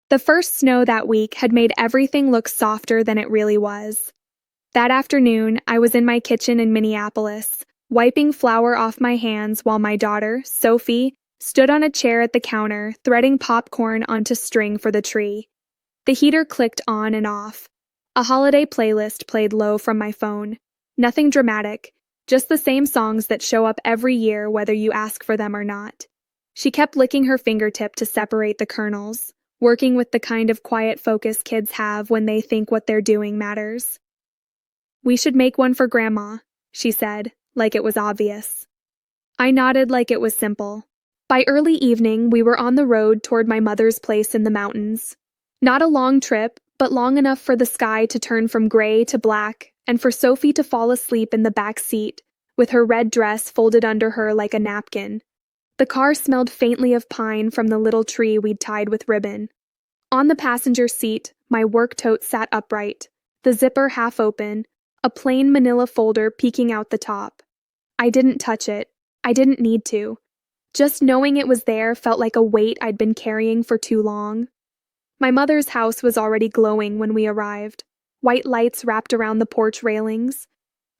The first snow that week had made everything look softer than it really was. That afternoon, I was in my kitchen in Minneapolis, wiping flour off my hands while my daughter, Sophie, stood on a chair at the counter, threading popcorn onto string for the tree. The heater clicked on and off. A holiday playlist played low from my phone. Nothing dramatic, just the same songs that show up every year whether you ask for them or not. She kept licking her fingertip to separate the kernels, working with the kind of quiet focus kids have when they think what they're doing matters. "We should make one for Grandma," she said, like it was obvious. I nodded like it was simple. By early evening, we were on the road toward my mother's place in the mountains. Not a long trip, but long enough for the sky to turn from gray to black and for Sophie to fall asleep in the back seat, with her red dress folded under her like a napkin. The car smelled faintly of pine from the little tree we'd tied with ribbon. On the passenger seat, my work tote sat upright, the zipper half open, a plain manila folder peeking out the top. I didn't touch it. I didn't need to. Just knowing it was there felt like a weight I'd been carrying for too long. My mother's house was already glowing when we arrived. White lights wrapped around the porch railings.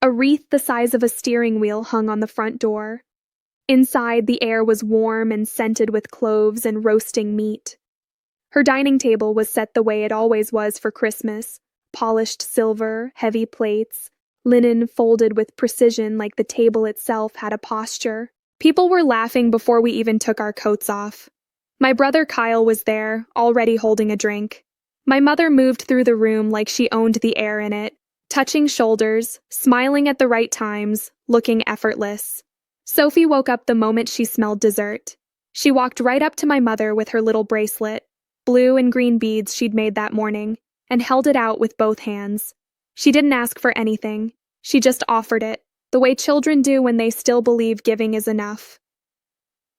A wreath the size of a steering wheel hung on the front door. Inside, the air was warm and scented with cloves and roasting meat. Her dining table was set the way it always was for Christmas, polished silver, heavy plates, linen folded with precision like the table itself had a posture. People were laughing before we even took our coats off. My brother Kyle was there, already holding a drink. My mother moved through the room like she owned the air in it, touching shoulders, smiling at the right times, looking effortless. Sophie woke up the moment she smelled dessert. She walked right up to my mother with her little bracelet, blue and green beads she'd made that morning, and held it out with both hands. She didn't ask for anything. She just offered it, the way children do when they still believe giving is enough.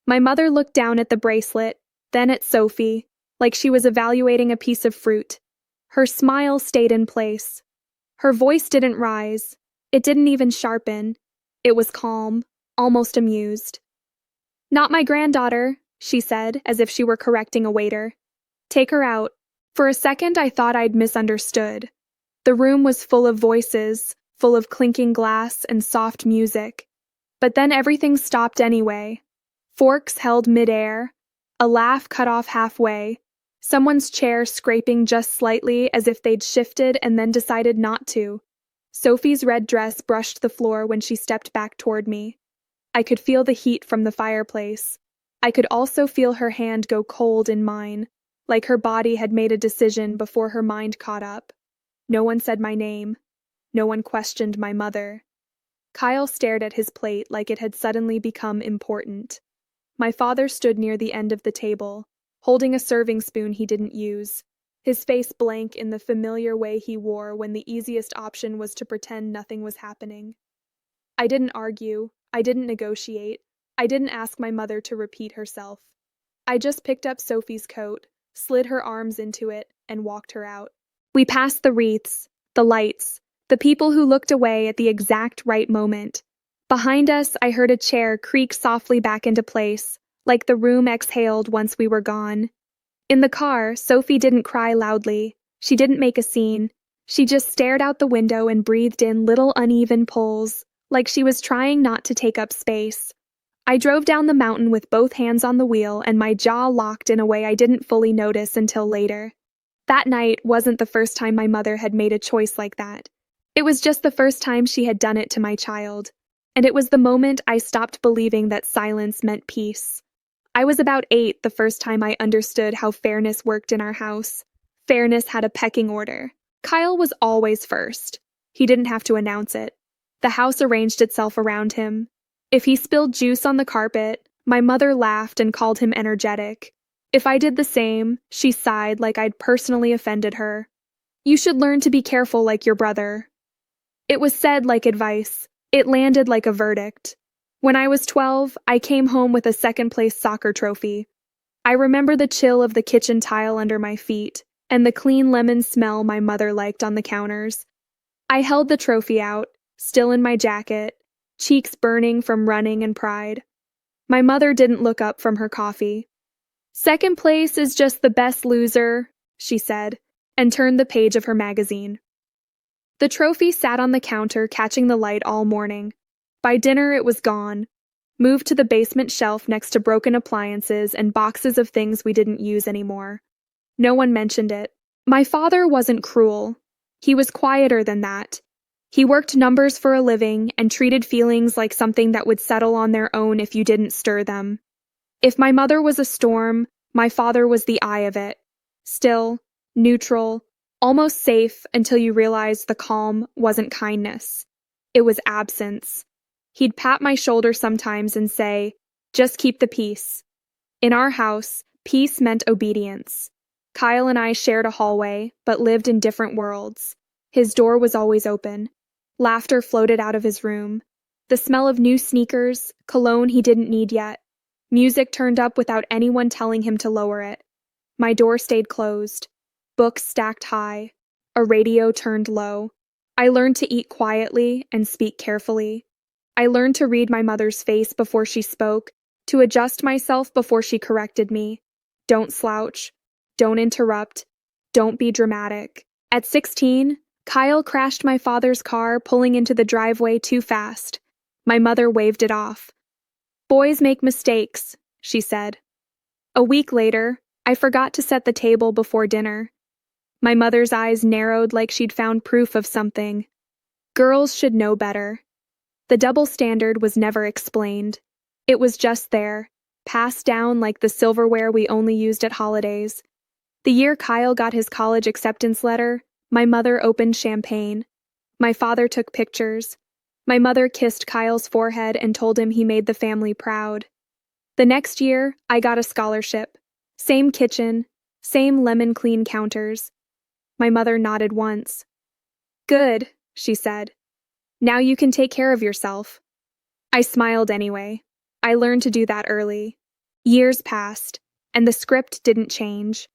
My mother looked down at the bracelet, then at Sophie, like she was evaluating a piece of fruit. Her smile stayed in place. Her voice didn't rise. It didn't even sharpen. It was calm, almost amused. "Not my granddaughter," she said, as if she were correcting a waiter. "Take her out." For a second, I thought I'd misunderstood. The room was full of voices, full of clinking glass and soft music. But then everything stopped anyway. Forks held midair, a laugh cut off halfway, someone's chair scraping just slightly as if they'd shifted and then decided not to. Sophie's red dress brushed the floor when she stepped back toward me. I could feel the heat from the fireplace. I could also feel her hand go cold in mine, like her body had made a decision before her mind caught up. No one said my name. No one questioned my mother. Kyle stared at his plate like it had suddenly become important. My father stood near the end of the table, holding a serving spoon he didn't use, his face blank in the familiar way he wore when the easiest option was to pretend nothing was happening. I didn't argue. I didn't negotiate. I didn't ask my mother to repeat herself. I just picked up Sophie's coat, slid her arms into it, and walked her out. We passed the wreaths, the lights, the people who looked away at the exact right moment. Behind us, I heard a chair creak softly back into place, like the room exhaled once we were gone. In the car, Sophie didn't cry loudly. She didn't make a scene. She just stared out the window and breathed in little uneven pulls, like she was trying not to take up space. I drove down the mountain with both hands on the wheel and my jaw locked in a way I didn't fully notice until later. That night wasn't the first time my mother had made a choice like that. It was just the first time she had done it to my child. And it was the moment I stopped believing that silence meant peace. I was about 8 the first time I understood how fairness worked in our house. Fairness had a pecking order. Kyle was always first. He didn't have to announce it. The house arranged itself around him. If he spilled juice on the carpet, my mother laughed and called him energetic. If I did the same, she sighed like I'd personally offended her. "You should learn to be careful like your brother." It was said like advice. It landed like a verdict. When I was 12, I came home with a second-place soccer trophy. I remember the chill of the kitchen tile under my feet, and the clean lemon smell my mother liked on the counters. I held the trophy out, still in my jacket, cheeks burning from running and pride. My mother didn't look up from her coffee. "Second place is just the best loser," she said, and turned the page of her magazine. The trophy sat on the counter, catching the light all morning. By dinner, it was gone, moved to the basement shelf next to broken appliances and boxes of things we didn't use anymore. No one mentioned it. My father wasn't cruel. He was quieter than that. He worked numbers for a living and treated feelings like something that would settle on their own if you didn't stir them. If my mother was a storm, my father was the eye of it. Still, neutral, almost safe until you realized the calm wasn't kindness. It was absence. He'd pat my shoulder sometimes and say, "Just keep the peace." In our house, peace meant obedience. Kyle and I shared a hallway, but lived in different worlds. His door was always open. Laughter floated out of his room. The smell of new sneakers, cologne he didn't need yet. Music turned up without anyone telling him to lower it. My door stayed closed. Books stacked high. A radio turned low. I learned to eat quietly and speak carefully. I learned to read my mother's face before she spoke, to adjust myself before she corrected me. Don't slouch. Don't interrupt. Don't be dramatic. At 16, Kyle crashed my father's car, pulling into the driveway too fast. My mother waved it off. "Boys make mistakes," she said. A week later, I forgot to set the table before dinner. My mother's eyes narrowed like she'd found proof of something. Girls should know better. The double standard was never explained. It was just there, passed down like the silverware we only used at holidays. The year Kyle got his college acceptance letter, my mother opened champagne. My father took pictures. My mother kissed Kyle's forehead and told him he made the family proud. The next year, I got a scholarship. Same kitchen, same lemon-clean counters. My mother nodded once. "Good," she said. "Now you can take care of yourself." I smiled anyway. I learned to do that early. Years passed, and the script didn't change.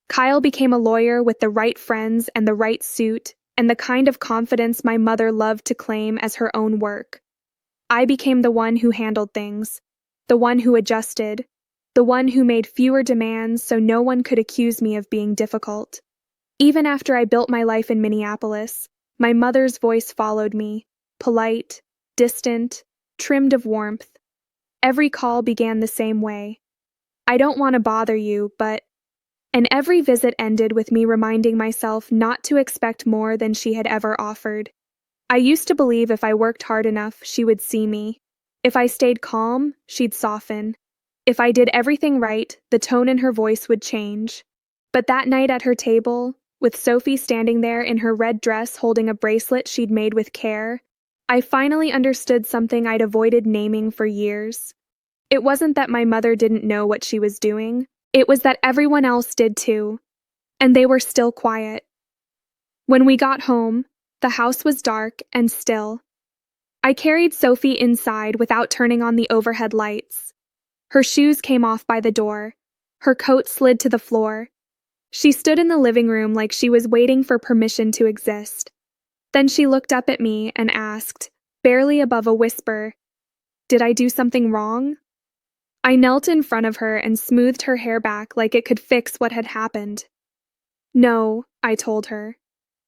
Kyle became a lawyer with the right friends and the right suit, and the kind of confidence my mother loved to claim as her own work. I became the one who handled things, the one who adjusted, the one who made fewer demands so no one could accuse me of being difficult. Even after I built my life in Minneapolis, my mother's voice followed me, polite, distant, trimmed of warmth. Every call began the same way. "I don't want to bother you, but..." And every visit ended with me reminding myself not to expect more than she had ever offered. I used to believe if I worked hard enough, she would see me. If I stayed calm, she'd soften. If I did everything right, the tone in her voice would change. But that night at her table, with Sophie standing there in her red dress holding a bracelet she'd made with care, I finally understood something I'd avoided naming for years. It wasn't that my mother didn't know what she was doing. It was that everyone else did too, and they were still quiet. When we got home, the house was dark and still. I carried Sophie inside without turning on the overhead lights. Her shoes came off by the door. Her coat slid to the floor. She stood in the living room like she was waiting for permission to exist. Then she looked up at me and asked, barely above a whisper, "Did I do something wrong?" I knelt in front of her and smoothed her hair back like it could fix what had happened. "No," I told her.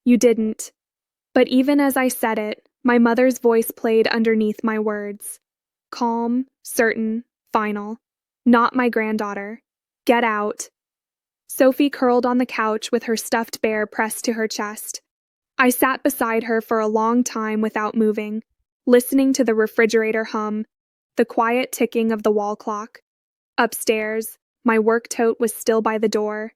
"You didn't." But even as I said it, my mother's voice played underneath my words. Calm, certain, final. Not my granddaughter. "Get out." Sophie curled on the couch with her stuffed bear pressed to her chest. I sat beside her for a long time without moving, listening to the refrigerator hum, the quiet ticking of the wall clock. Upstairs, my work tote was still by the door.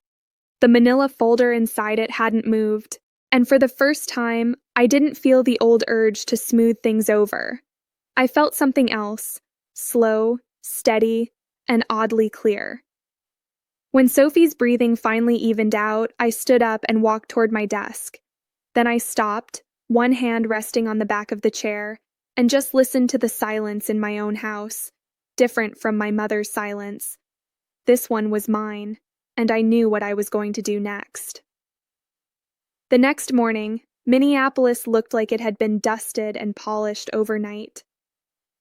The manila folder inside it hadn't moved, and for the first time, I didn't feel the old urge to smooth things over. I felt something else, slow, steady, and oddly clear. When Sophie's breathing finally evened out, I stood up and walked toward my desk. Then I stopped, one hand resting on the back of the chair, and just listened to the silence in my own house, different from my mother's silence. This one was mine, and I knew what I was going to do next. The next morning, Minneapolis looked like it had been dusted and polished overnight.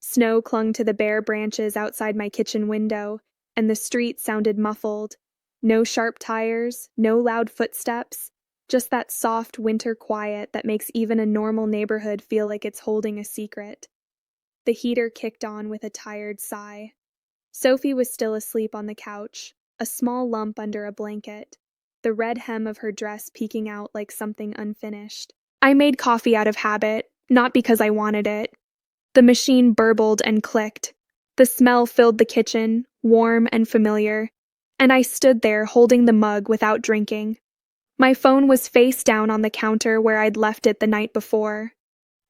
Snow clung to the bare branches outside my kitchen window, and the street sounded muffled, No sharp tires, no loud footsteps, just that soft winter quiet that makes even a normal neighborhood feel like it's holding a secret. The heater kicked on with a tired sigh. Sophie was still asleep on the couch, a small lump under a blanket, the red hem of her dress peeking out like something unfinished. I made coffee out of habit, not because I wanted it. The machine burbled and clicked. The smell filled the kitchen, warm and familiar, and I stood there holding the mug without drinking. My phone was face down on the counter where I'd left it the night before.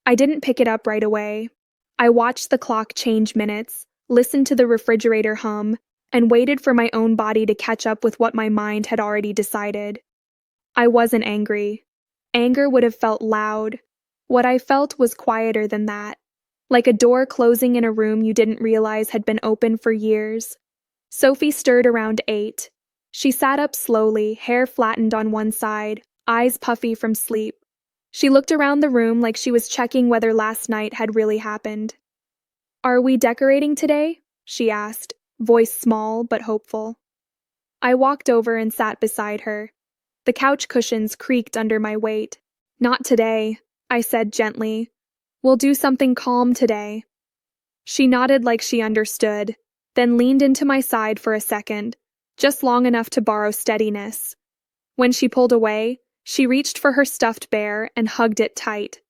I didn't pick it up right away. I watched the clock change minutes, listened to the refrigerator hum, and waited for my own body to catch up with what my mind had already decided. I wasn't angry. Anger would have felt loud. What I felt was quieter than that, like a door closing in a room you didn't realize had been open for years. Sophie stirred around 8. She sat up slowly, hair flattened on one side, eyes puffy from sleep. She looked around the room like she was checking whether last night had really happened. "Are we decorating today?" she asked, voice small but hopeful. I walked over and sat beside her. The couch cushions creaked under my weight. "Not today," I said gently. "We'll do something calm today." She nodded like she understood, then leaned into my side for a second, just long enough to borrow steadiness. When she pulled away, she reached for her stuffed bear and hugged it tight.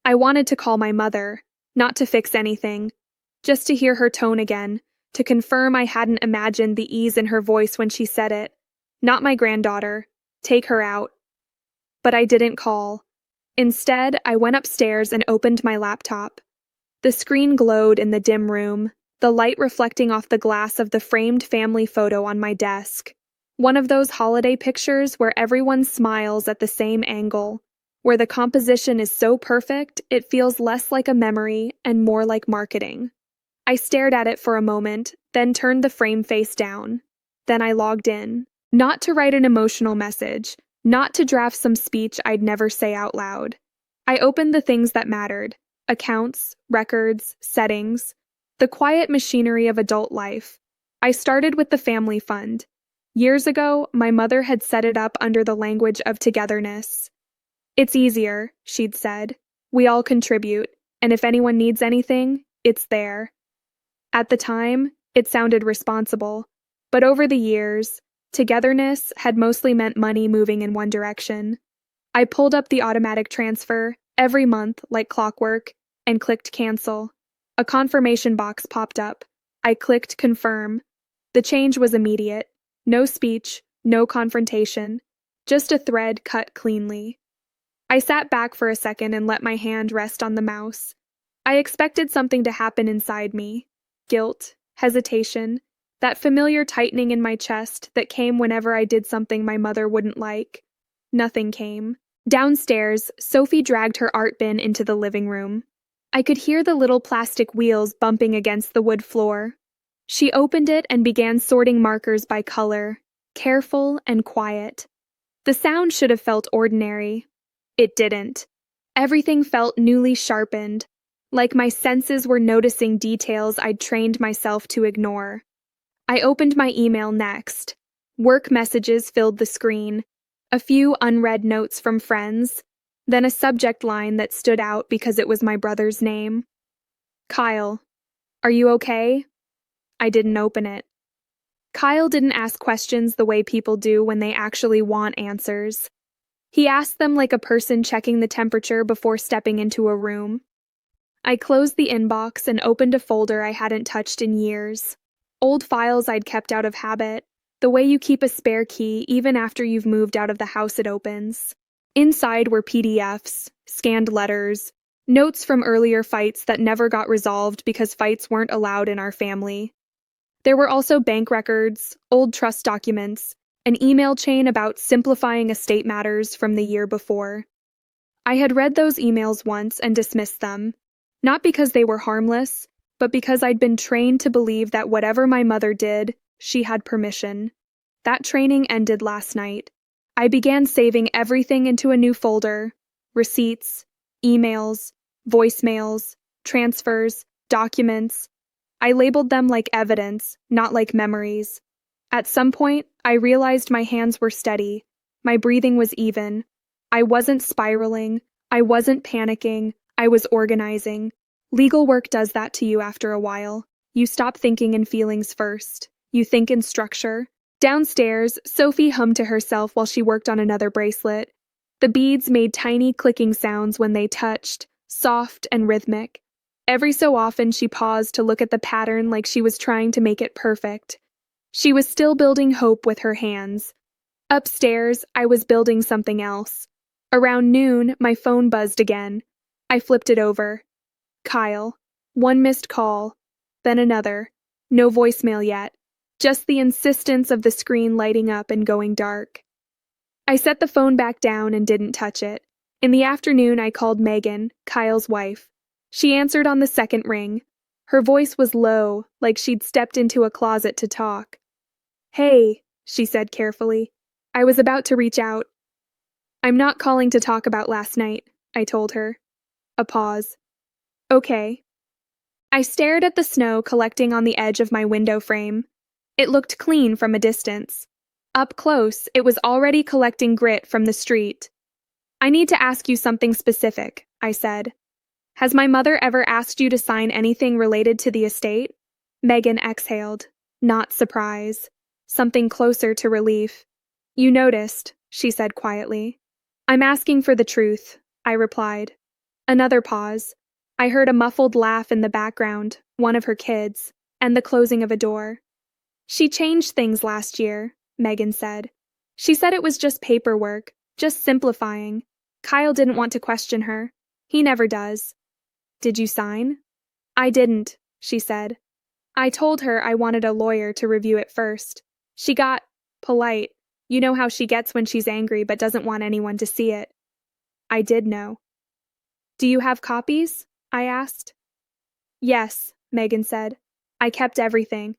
I wanted to call my mother, not to fix anything, just to hear her tone again, to confirm I hadn't imagined the ease in her voice when she said it. Not my granddaughter. Take her out. But I didn't call. Instead, I went upstairs and opened my laptop. The screen glowed in the dim room, the light reflecting off the glass of the framed family photo on my desk. One of those holiday pictures where everyone smiles at the same angle, where the composition is so perfect it feels less like a memory and more like marketing. I stared at it for a moment, then turned the frame face down. Then I logged in. Not to write an emotional message, not to draft some speech I'd never say out loud. I opened the things that mattered: accounts, records, settings, the quiet machinery of adult life. I started with the family fund. Years ago, my mother had set it up under the language of togetherness. "It's easier," she'd said. "We all contribute, and if anyone needs anything, it's there." At the time, it sounded responsible, but over the years, togetherness had mostly meant money moving in one direction. I pulled up the automatic transfer every month like clockwork and clicked cancel. A confirmation box popped up. I clicked confirm. The change was immediate. No speech, no confrontation, just a thread cut cleanly. I sat back for a second and let my hand rest on the mouse. I expected something to happen inside me. Guilt, hesitation, that familiar tightening in my chest that came whenever I did something my mother wouldn't like. Nothing came. Downstairs, Sophie dragged her art bin into the living room. I could hear the little plastic wheels bumping against the wood floor. She opened it and began sorting markers by color, careful and quiet. The sound should have felt ordinary. It didn't. Everything felt newly sharpened, like my senses were noticing details I'd trained myself to ignore. I opened my email next. Work messages filled the screen, a few unread notes from friends, then a subject line that stood out because it was my brother's name. "Kyle, are you okay?" I didn't open it. Kyle didn't ask questions the way people do when they actually want answers. He asked them like a person checking the temperature before stepping into a room. I closed the inbox and opened a folder I hadn't touched in years. Old files I'd kept out of habit, the way you keep a spare key even after you've moved out of the house it opens. Inside were PDFs, scanned letters, notes from earlier fights that never got resolved because fights weren't allowed in our family. There were also bank records, old trust documents, an email chain about simplifying estate matters from the year before. I had read those emails once and dismissed them, not because they were harmless, but because I'd been trained to believe that whatever my mother did, she had permission. That training ended last night. I began saving everything into a new folder: receipts, emails, voicemails, transfers, documents. I labeled them like evidence, not like memories. At some point, I realized my hands were steady. My breathing was even. I wasn't spiraling. I wasn't panicking. I was organizing. Legal work does that to you after a while. You stop thinking in feelings first. You think in structure. Downstairs, Sophie hummed to herself while she worked on another bracelet. The beads made tiny clicking sounds when they touched, soft and rhythmic. Every so often she paused to look at the pattern like she was trying to make it perfect. She was still building hope with her hands. Upstairs, I was building something else. Around noon, my phone buzzed again. I flipped it over. Kyle. One missed call. Then another. No voicemail yet. Just the insistence of the screen lighting up and going dark. I set the phone back down and didn't touch it. In the afternoon, I called Megan, Kyle's wife. She answered on the second ring. Her voice was low, like she'd stepped into a closet to talk. "Hey," she said carefully. "I was about to reach out." "I'm not calling to talk about last night," I told her. A pause. "Okay." I stared at the snow collecting on the edge of my window frame. It looked clean from a distance. Up close, it was already collecting grit from the street. "I need to ask you something specific," I said. "Has my mother ever asked you to sign anything related to the estate?" Megan exhaled. Not surprise. Something closer to relief. "You noticed," she said quietly. "I'm asking for the truth," I replied. Another pause. I heard a muffled laugh in the background, one of her kids, and the closing of a door. "She changed things last year," Megan said. "She said it was just paperwork, just simplifying. Kyle didn't want to question her. He never does." "Did you sign?" "I didn't," she said. "I told her I wanted a lawyer to review it first. She got polite. You know how she gets when she's angry but doesn't want anyone to see it." I did know. "Do you have copies?" I asked. "Yes," Megan said. "I kept everything."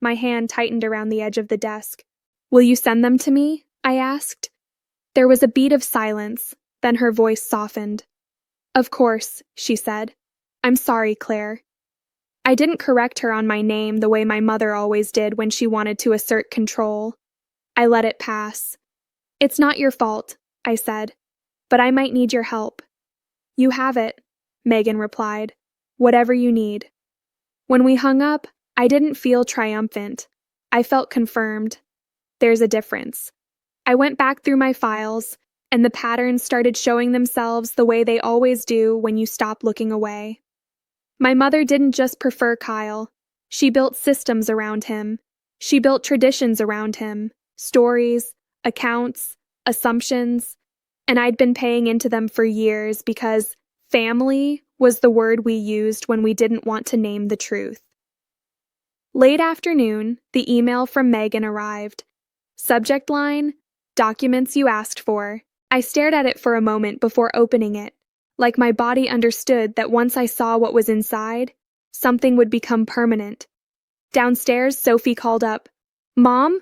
My hand tightened around the edge of the desk. "Will you send them to me?" I asked. There was a beat of silence, then her voice softened. "Of course," she said. "I'm sorry, Claire." I didn't correct her on my name the way my mother always did when she wanted to assert control. I let it pass. "It's not your fault," I said, "but I might need your help." "You have it," Megan replied. "Whatever you need." When we hung up, I didn't feel triumphant. I felt confirmed. There's a difference. I went back through my files, and the patterns started showing themselves the way they always do when you stop looking away. My mother didn't just prefer Kyle. She built systems around him. She built traditions around him, stories, accounts, assumptions, and I'd been paying into them for years because family was the word we used when we didn't want to name the truth. Late afternoon, the email from Megan arrived. Subject line, "Documents you asked for." I stared at it for a moment before opening it, like my body understood that once I saw what was inside, something would become permanent. Downstairs, Sophie called up. "Mom?"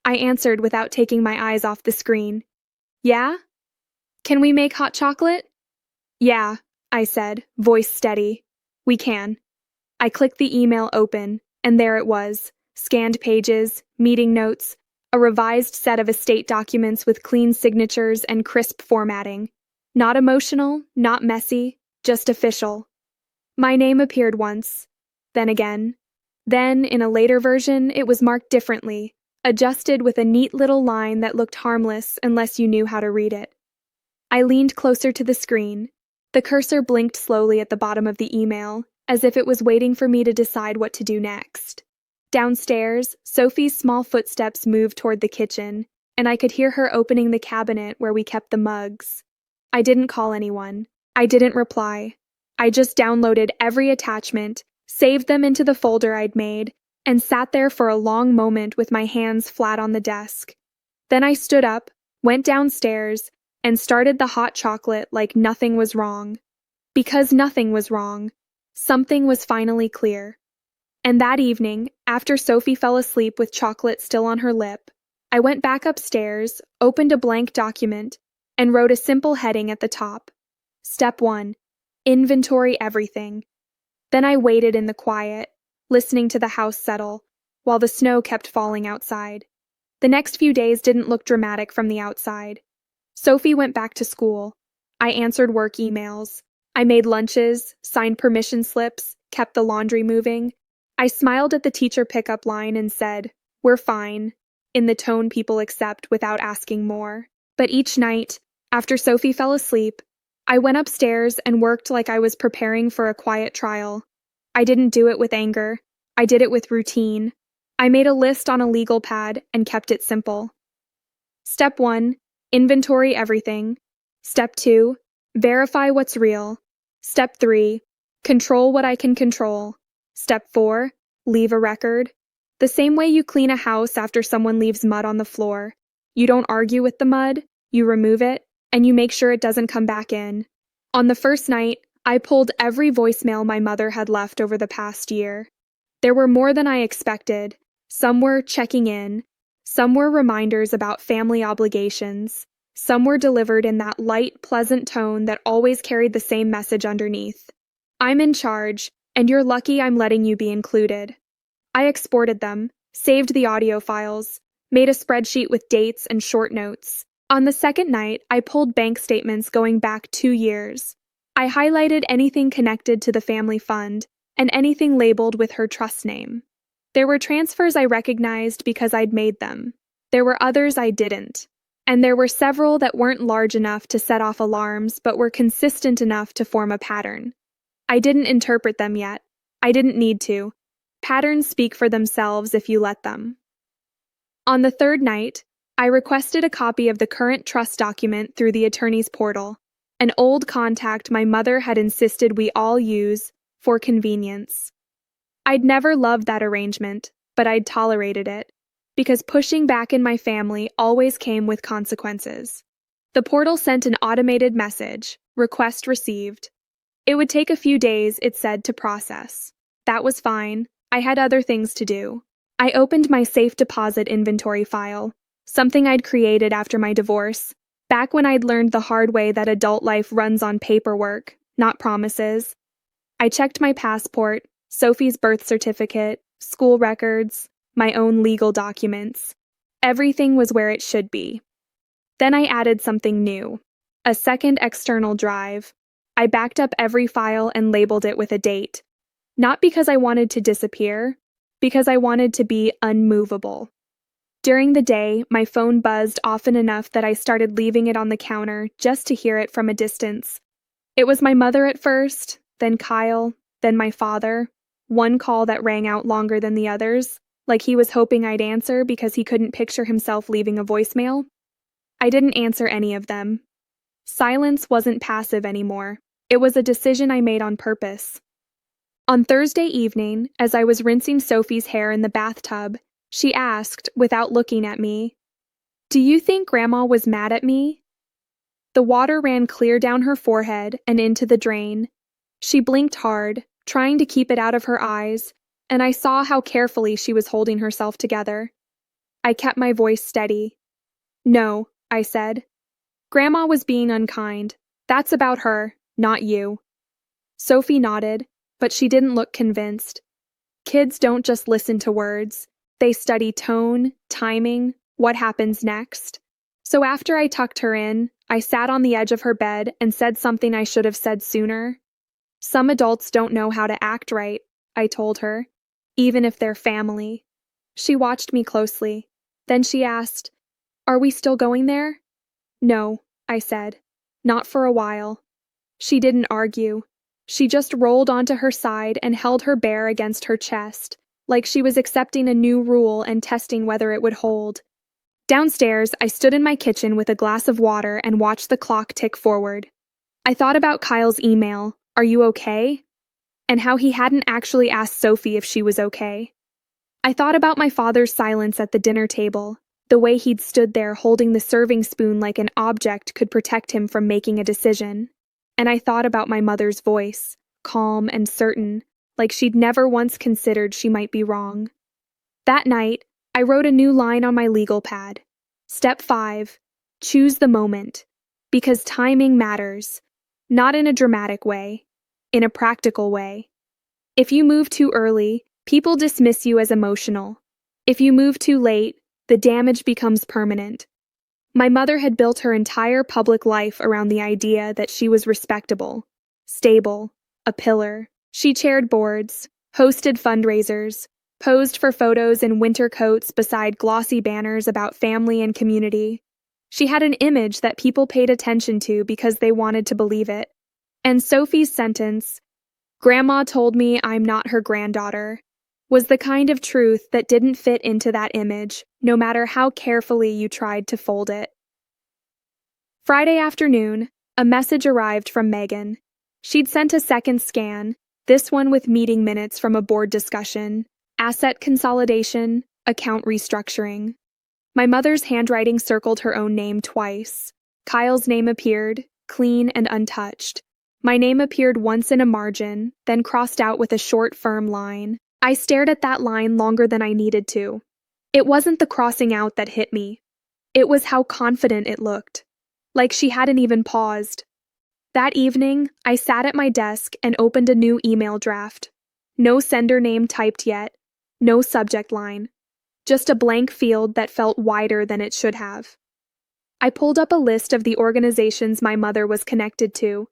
I answered without taking my eyes off the screen. "Yeah? Can we make hot chocolate?" "Yeah," I said, voice steady. "We can." I clicked the email open, and there it was, scanned pages, meeting notes, a revised set of estate documents with clean signatures and crisp formatting. Not emotional, not messy, just official. My name appeared once, then again. Then, in a later version, it was marked differently, adjusted with a neat little line that looked harmless unless you knew how to read it. I leaned closer to the screen. The cursor blinked slowly at the bottom of the email, as if it was waiting for me to decide what to do next. Downstairs, Sophie's small footsteps moved toward the kitchen, and I could hear her opening the cabinet where we kept the mugs. I didn't call anyone. I didn't reply. I just downloaded every attachment, saved them into the folder I'd made, and sat there for a long moment with my hands flat on the desk. Then I stood up, went downstairs, and started the hot chocolate like nothing was wrong. Because nothing was wrong. Something was finally clear. And that evening, after Sophie fell asleep with chocolate still on her lip, I went back upstairs, opened a blank document, and wrote a simple heading at the top. Step 1. Inventory everything. Then I waited in the quiet, listening to the house settle, while the snow kept falling outside. The next few days didn't look dramatic from the outside. Sophie went back to school. I answered work emails. I made lunches, signed permission slips, kept the laundry moving. I smiled at the teacher pickup line and said, "We're fine," in the tone people accept without asking more. But each night, after Sophie fell asleep, I went upstairs and worked like I was preparing for a quiet trial. I didn't do it with anger. I did it with routine. I made a list on a legal pad and kept it simple. Step 1, inventory everything. Step 2, verify what's real. Step 3, control what I can control. Step 4, leave a record. The same way you clean a house after someone leaves mud on the floor. You don't argue with the mud, you remove it, and you make sure it doesn't come back in. On the first night, I pulled every voicemail my mother had left over the past year. There were more than I expected. Some were checking in. Some were reminders about family obligations. Some were delivered in that light, pleasant tone that always carried the same message underneath. I'm in charge, and you're lucky I'm letting you be included. I exported them, saved the audio files, made a spreadsheet with dates and short notes. On the second night, I pulled bank statements going back 2 years. I highlighted anything connected to the family fund and anything labeled with her trust name. There were transfers I recognized because I'd made them. There were others I didn't. And there were several that weren't large enough to set off alarms but were consistent enough to form a pattern. I didn't interpret them yet. I didn't need to. Patterns speak for themselves if you let them. On the third night, I requested a copy of the current trust document through the attorney's portal, an old contact my mother had insisted we all use for convenience. I'd never loved that arrangement, but I'd tolerated it, because pushing back in my family always came with consequences. The portal sent an automated message, request received. It would take a few days, it said, to process. That was fine. I had other things to do. I opened my safe deposit inventory file, something I'd created after my divorce, back when I'd learned the hard way that adult life runs on paperwork, not promises. I checked my passport, Sophie's birth certificate, school records, my own legal documents. Everything was where it should be. Then I added something new, a second external drive. I backed up every file and labeled it with a date. Not because I wanted to disappear, because I wanted to be unmovable. During the day, my phone buzzed often enough that I started leaving it on the counter just to hear it from a distance. It was my mother at first, then Kyle, then my father. One call that rang out longer than the others, like he was hoping I'd answer because he couldn't picture himself leaving a voicemail. I didn't answer any of them. Silence wasn't passive anymore. It was a decision I made on purpose. On Thursday evening, as I was rinsing Sophie's hair in the bathtub, she asked, without looking at me, "Do you think Grandma was mad at me?" The water ran clear down her forehead and into the drain. She blinked hard, trying to keep it out of her eyes, and I saw how carefully she was holding herself together. I kept my voice steady. "No," I said. "Grandma was being unkind. That's about her, not you." Sophie nodded, but she didn't look convinced. Kids don't just listen to words. They study tone, timing, what happens next. So after I tucked her in, I sat on the edge of her bed and said something I should have said sooner. "Some adults don't know how to act right," I told her, "even if they're family." She watched me closely. Then she asked, "Are we still going there?" "No," I said. "Not for a while." She didn't argue. She just rolled onto her side and held her bare against her chest, like she was accepting a new rule and testing whether it would hold. Downstairs, I stood in my kitchen with a glass of water and watched the clock tick forward. I thought about Kyle's email, "Are you okay?" and how he hadn't actually asked Sophie if she was okay. I thought about my father's silence at the dinner table, the way he'd stood there holding the serving spoon like an object could protect him from making a decision. And I thought about my mother's voice, calm and certain, like she'd never once considered she might be wrong. That night, I wrote a new line on my legal pad. Step 5, choose the moment. Because timing matters. Not in a dramatic way, in a practical way. If you move too early, people dismiss you as emotional. If you move too late, the damage becomes permanent. My mother had built her entire public life around the idea that she was respectable, stable, a pillar. She chaired boards, hosted fundraisers, posed for photos in winter coats beside glossy banners about family and community. She had an image that people paid attention to because they wanted to believe it. And Sophie's sentence, "Grandma told me I'm not her granddaughter," was the kind of truth that didn't fit into that image, no matter how carefully you tried to fold it. Friday afternoon, a message arrived from Megan. She'd sent a second scan, this one with meeting minutes from a board discussion, asset consolidation, account restructuring. My mother's handwriting circled her own name twice. Kyle's name appeared, clean and untouched. My name appeared once in a margin, then crossed out with a short, firm line. I stared at that line longer than I needed to. It wasn't the crossing out that hit me. It was how confident it looked. Like she hadn't even paused. That evening, I sat at my desk and opened a new email draft. No sender name typed yet, no subject line. Just a blank field that felt wider than it should have. I pulled up a list of the organizations my mother was connected to,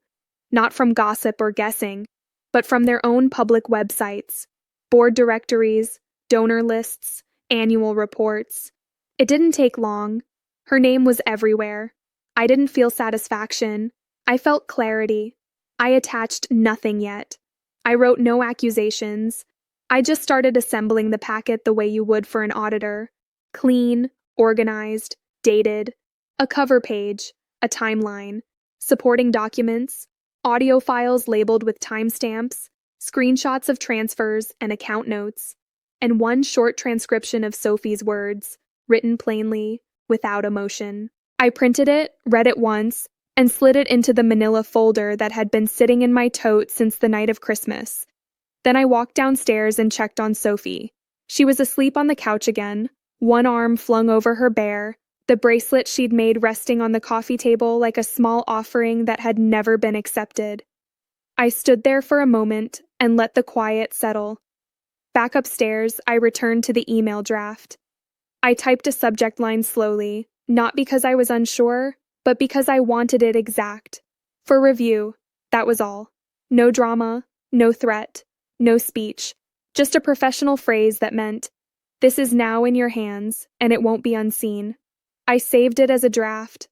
not from gossip or guessing, but from their own public websites, board directories, donor lists, annual reports. It didn't take long. Her name was everywhere. I didn't feel satisfaction. I felt clarity. I attached nothing yet. I wrote no accusations. I just started assembling the packet the way you would for an auditor. Clean, organized, dated. A cover page, a timeline, supporting documents, audio files labeled with timestamps, screenshots of transfers and account notes, and one short transcription of Sophie's words, written plainly, without emotion. I printed it, read it once, and slid it into the manila folder that had been sitting in my tote since the night of Christmas. Then I walked downstairs and checked on Sophie. She was asleep on the couch again, one arm flung over her bear, the bracelet she'd made resting on the coffee table like a small offering that had never been accepted. I stood there for a moment and let the quiet settle. Back upstairs, I returned to the email draft. I typed a subject line slowly, not because I was unsure, but because I wanted it exact. For review, that was all. No drama, no threat, no speech, just a professional phrase that meant, "This is now in your hands, and it won't be unseen." I saved it as a draft.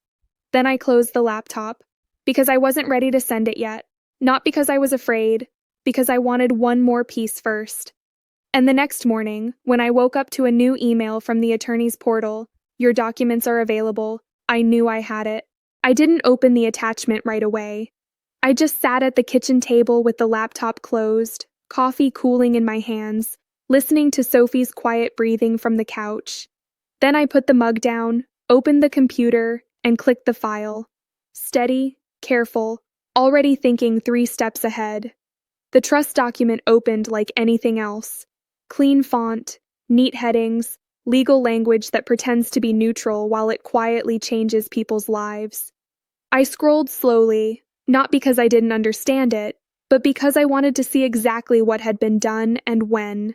Then I closed the laptop, because I wasn't ready to send it yet, not because I was afraid, because I wanted one more piece first. And the next morning, when I woke up to a new email from the attorney's portal, "Your documents are available," I knew I had it. I didn't open the attachment right away. I just sat at the kitchen table with the laptop closed, coffee cooling in my hands, listening to Sophie's quiet breathing from the couch. Then I put the mug down, opened the computer, and clicked the file. Steady, careful, already thinking 3 steps ahead. The trust document opened like anything else. Clean font, neat headings, legal language that pretends to be neutral while it quietly changes people's lives. I scrolled slowly, not because I didn't understand it, but because I wanted to see exactly what had been done and when.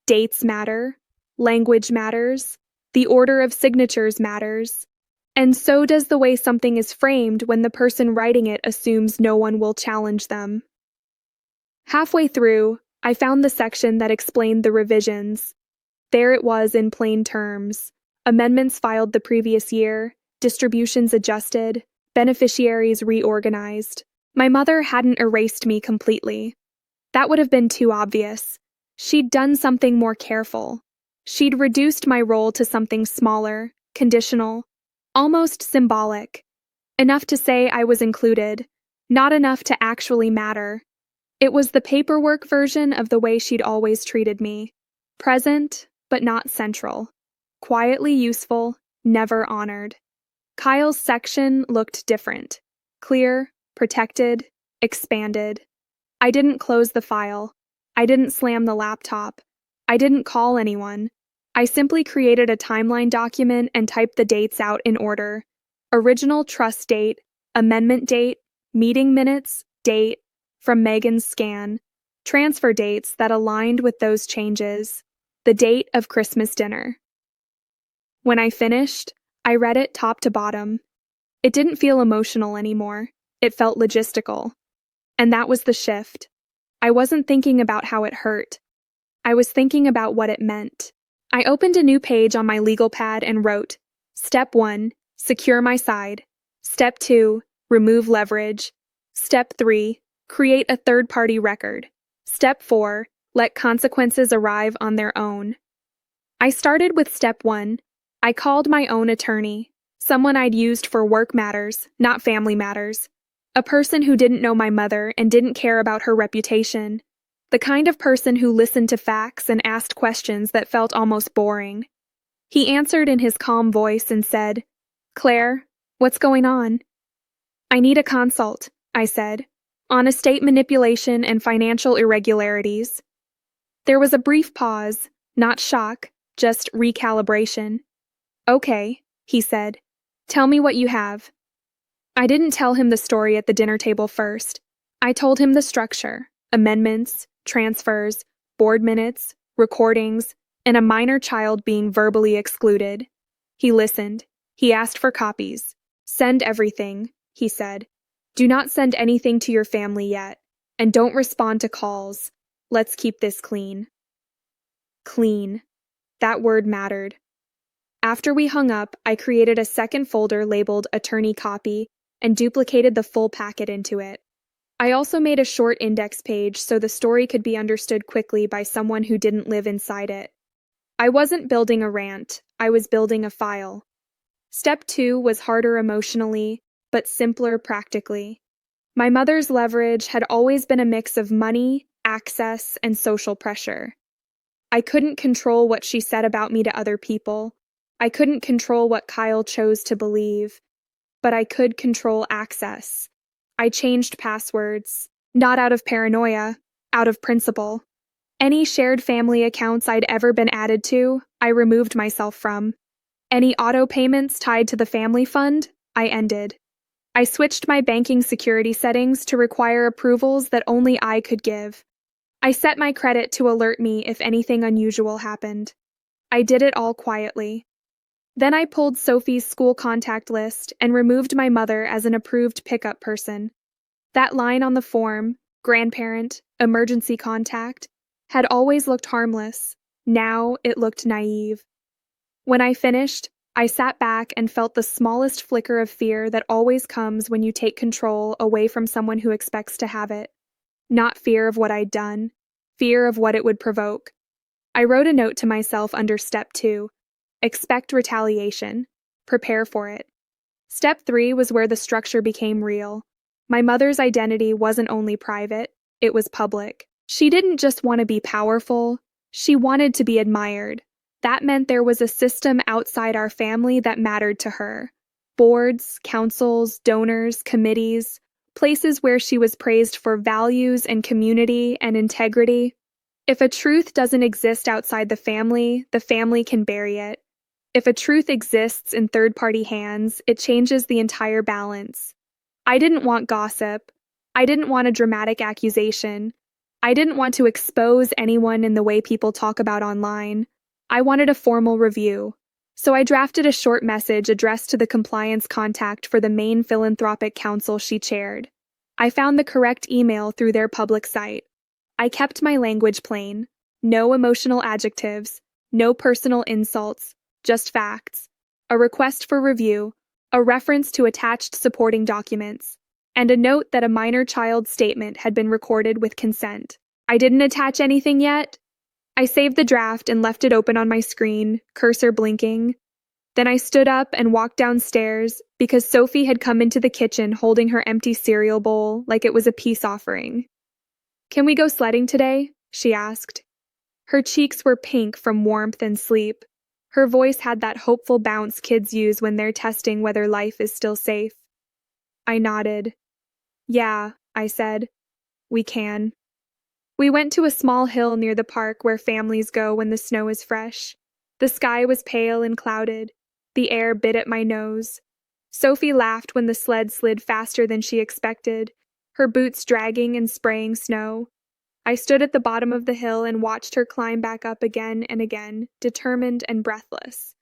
Dates matter, language matters, the order of signatures matters, and so does the way something is framed when the person writing it assumes no one will challenge them. Halfway through, I found the section that explained the revisions. There it was in plain terms. Amendments filed the previous year, distributions adjusted, beneficiaries reorganized. My mother hadn't erased me completely. That would have been too obvious. She'd done something more careful. She'd reduced my role to something smaller, conditional, almost symbolic. Enough to say I was included, not enough to actually matter. It was the paperwork version of the way she'd always treated me. Present, but not central. Quietly useful, never honored. Kyle's section looked different. Clear, protected, expanded. I didn't close the file. I didn't slam the laptop. I didn't call anyone. I simply created a timeline document and typed the dates out in order. Original trust date, amendment date, meeting minutes, date, from Megan's scan, transfer dates that aligned with those changes, the date of Christmas dinner. When I finished, I read it top to bottom. It didn't feel emotional anymore. It felt logistical. And that was the shift. I wasn't thinking about how it hurt. I was thinking about what it meant. I opened a new page on my legal pad and wrote, Step 1, secure my side. Step 2, remove leverage. Step 3, create a third-party record. Step 4, let consequences arrive on their own. I started with Step 1. I called my own attorney, someone I'd used for work matters, not family matters. A person who didn't know my mother and didn't care about her reputation. The kind of person who listened to facts and asked questions that felt almost boring. He answered in his calm voice and said, Claire, what's going on? I need a consult, I said, on estate manipulation and financial irregularities. There was a brief pause, not shock, just recalibration. Okay, he said. Tell me what you have. I didn't tell him the story at the dinner table first. I told him the structure, amendments, transfers, board minutes, recordings, and a minor child being verbally excluded. He listened. He asked for copies. Send everything, he said. Do not send anything to your family yet, and don't respond to calls. Let's keep this clean. Clean. That word mattered. After we hung up, I created a second folder labeled Attorney Copy and duplicated the full packet into it. I also made a short index page so the story could be understood quickly by someone who didn't live inside it. I wasn't building a rant, I was building a file. Step 2 was harder emotionally, but simpler practically. My mother's leverage had always been a mix of money, access, and social pressure. I couldn't control what she said about me to other people. I couldn't control what Kyle chose to believe. But I could control access. I changed passwords, not out of paranoia, out of principle. Any shared family accounts I'd ever been added to, I removed myself from. Any auto payments tied to the family fund, I ended. I switched my banking security settings to require approvals that only I could give. I set my credit to alert me if anything unusual happened. I did it all quietly. Then I pulled Sophie's school contact list and removed my mother as an approved pickup person. That line on the form, grandparent, emergency contact, had always looked harmless. Now it looked naive. When I finished, I sat back and felt the smallest flicker of fear that always comes when you take control away from someone who expects to have it. Not fear of what I'd done, fear of what it would provoke. I wrote a note to myself under Step 2. Expect retaliation. Prepare for it. Step 3 was where the structure became real. My mother's identity wasn't only private, it was public. She didn't just want to be powerful, she wanted to be admired. That meant there was a system outside our family that mattered to her. Boards, councils, donors, committees, places where she was praised for values and community and integrity. If a truth doesn't exist outside the family can bury it. If a truth exists in third-party hands, it changes the entire balance. I didn't want gossip. I didn't want a dramatic accusation. I didn't want to expose anyone in the way people talk about online. I wanted a formal review. So I drafted a short message addressed to the compliance contact for the main philanthropic council she chaired. I found the correct email through their public site. I kept my language plain. No emotional adjectives. No personal insults. Just facts, a request for review, a reference to attached supporting documents, and a note that a minor child's statement had been recorded with consent. I didn't attach anything yet. I saved the draft and left it open on my screen, cursor blinking. Then I stood up and walked downstairs because Sophie had come into the kitchen holding her empty cereal bowl like it was a peace offering. Can we go sledding today? She asked. Her cheeks were pink from warmth and sleep. Her voice had that hopeful bounce kids use when they're testing whether life is still safe. I nodded. Yeah, I said. We can. We went to a small hill near the park where families go when the snow is fresh. The sky was pale and clouded. The air bit at my nose. Sophie laughed when the sled slid faster than she expected, her boots dragging and spraying snow. I stood at the bottom of the hill and watched her climb back up again and again, determined and breathless.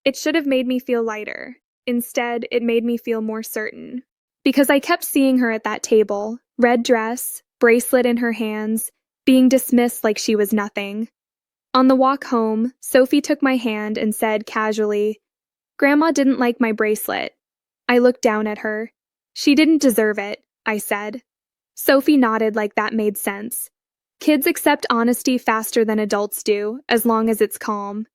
It should have made me feel lighter. Instead, it made me feel more certain. Because I kept seeing her at that table, red dress, bracelet in her hands, being dismissed like she was nothing. On the walk home, Sophie took my hand and said casually, "Grandma didn't like my bracelet." I looked down at her. "She didn't deserve it," I said. Sophie nodded like that made sense. Kids accept honesty faster than adults do, as long as it's calm.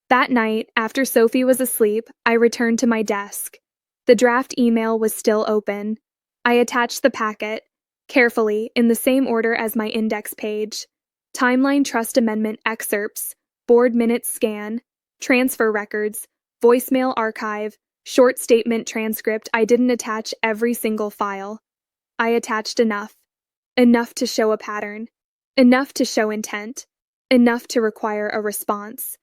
That night, after Sophie was asleep, I returned to my desk. The draft email was still open. I attached the packet, carefully, in the same order as my index page. Timeline trust amendment excerpts, board minutes scan, transfer records, voicemail archive, short statement transcript. I didn't attach every single file. I attached enough. Enough to show a pattern. Enough to show intent. Enough to require a response.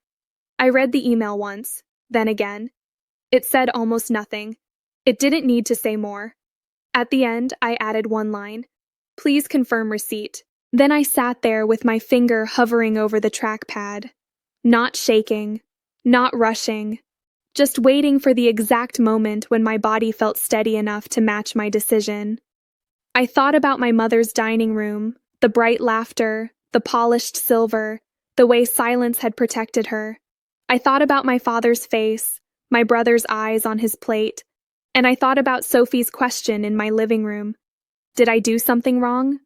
I read the email once, then again. It said almost nothing. It didn't need to say more. At the end, I added one line. "Please confirm receipt." Then I sat there with my finger hovering over the trackpad. Not shaking. Not rushing. Just waiting for the exact moment when my body felt steady enough to match my decision. I thought about my mother's dining room, the bright laughter, the polished silver, the way silence had protected her. I thought about my father's face, my brother's eyes on his plate, and I thought about Sophie's question in my living room. Did I do something wrong?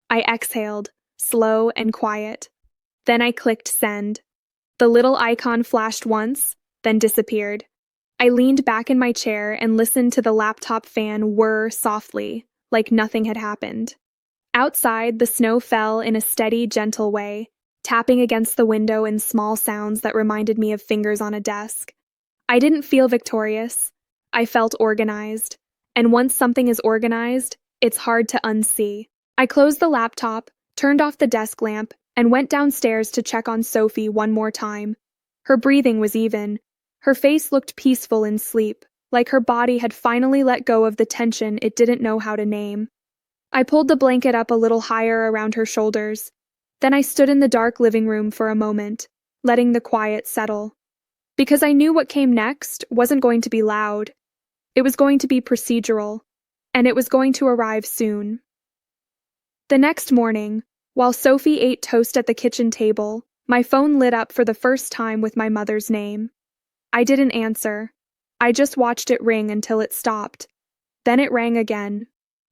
I exhaled, slow and quiet. Then I clicked send. The little icon flashed once, then disappeared. I leaned back in my chair and listened to the laptop fan whir softly, like nothing had happened. Outside, the snow fell in a steady, gentle way, tapping against the window in small sounds that reminded me of fingers on a desk. I didn't feel victorious. I felt organized. And once something is organized, it's hard to unsee. I closed the laptop, turned off the desk lamp, and went downstairs to check on Sophie one more time. Her breathing was even. Her face looked peaceful in sleep, like her body had finally let go of the tension it didn't know how to name. I pulled the blanket up a little higher around her shoulders. Then I stood in the dark living room for a moment, letting the quiet settle. Because I knew what came next wasn't going to be loud. It was going to be procedural, and it was going to arrive soon. The next morning, while Sophie ate toast at the kitchen table, my phone lit up for the first time with my mother's name. I didn't answer. I just watched it ring until it stopped. Then it rang again.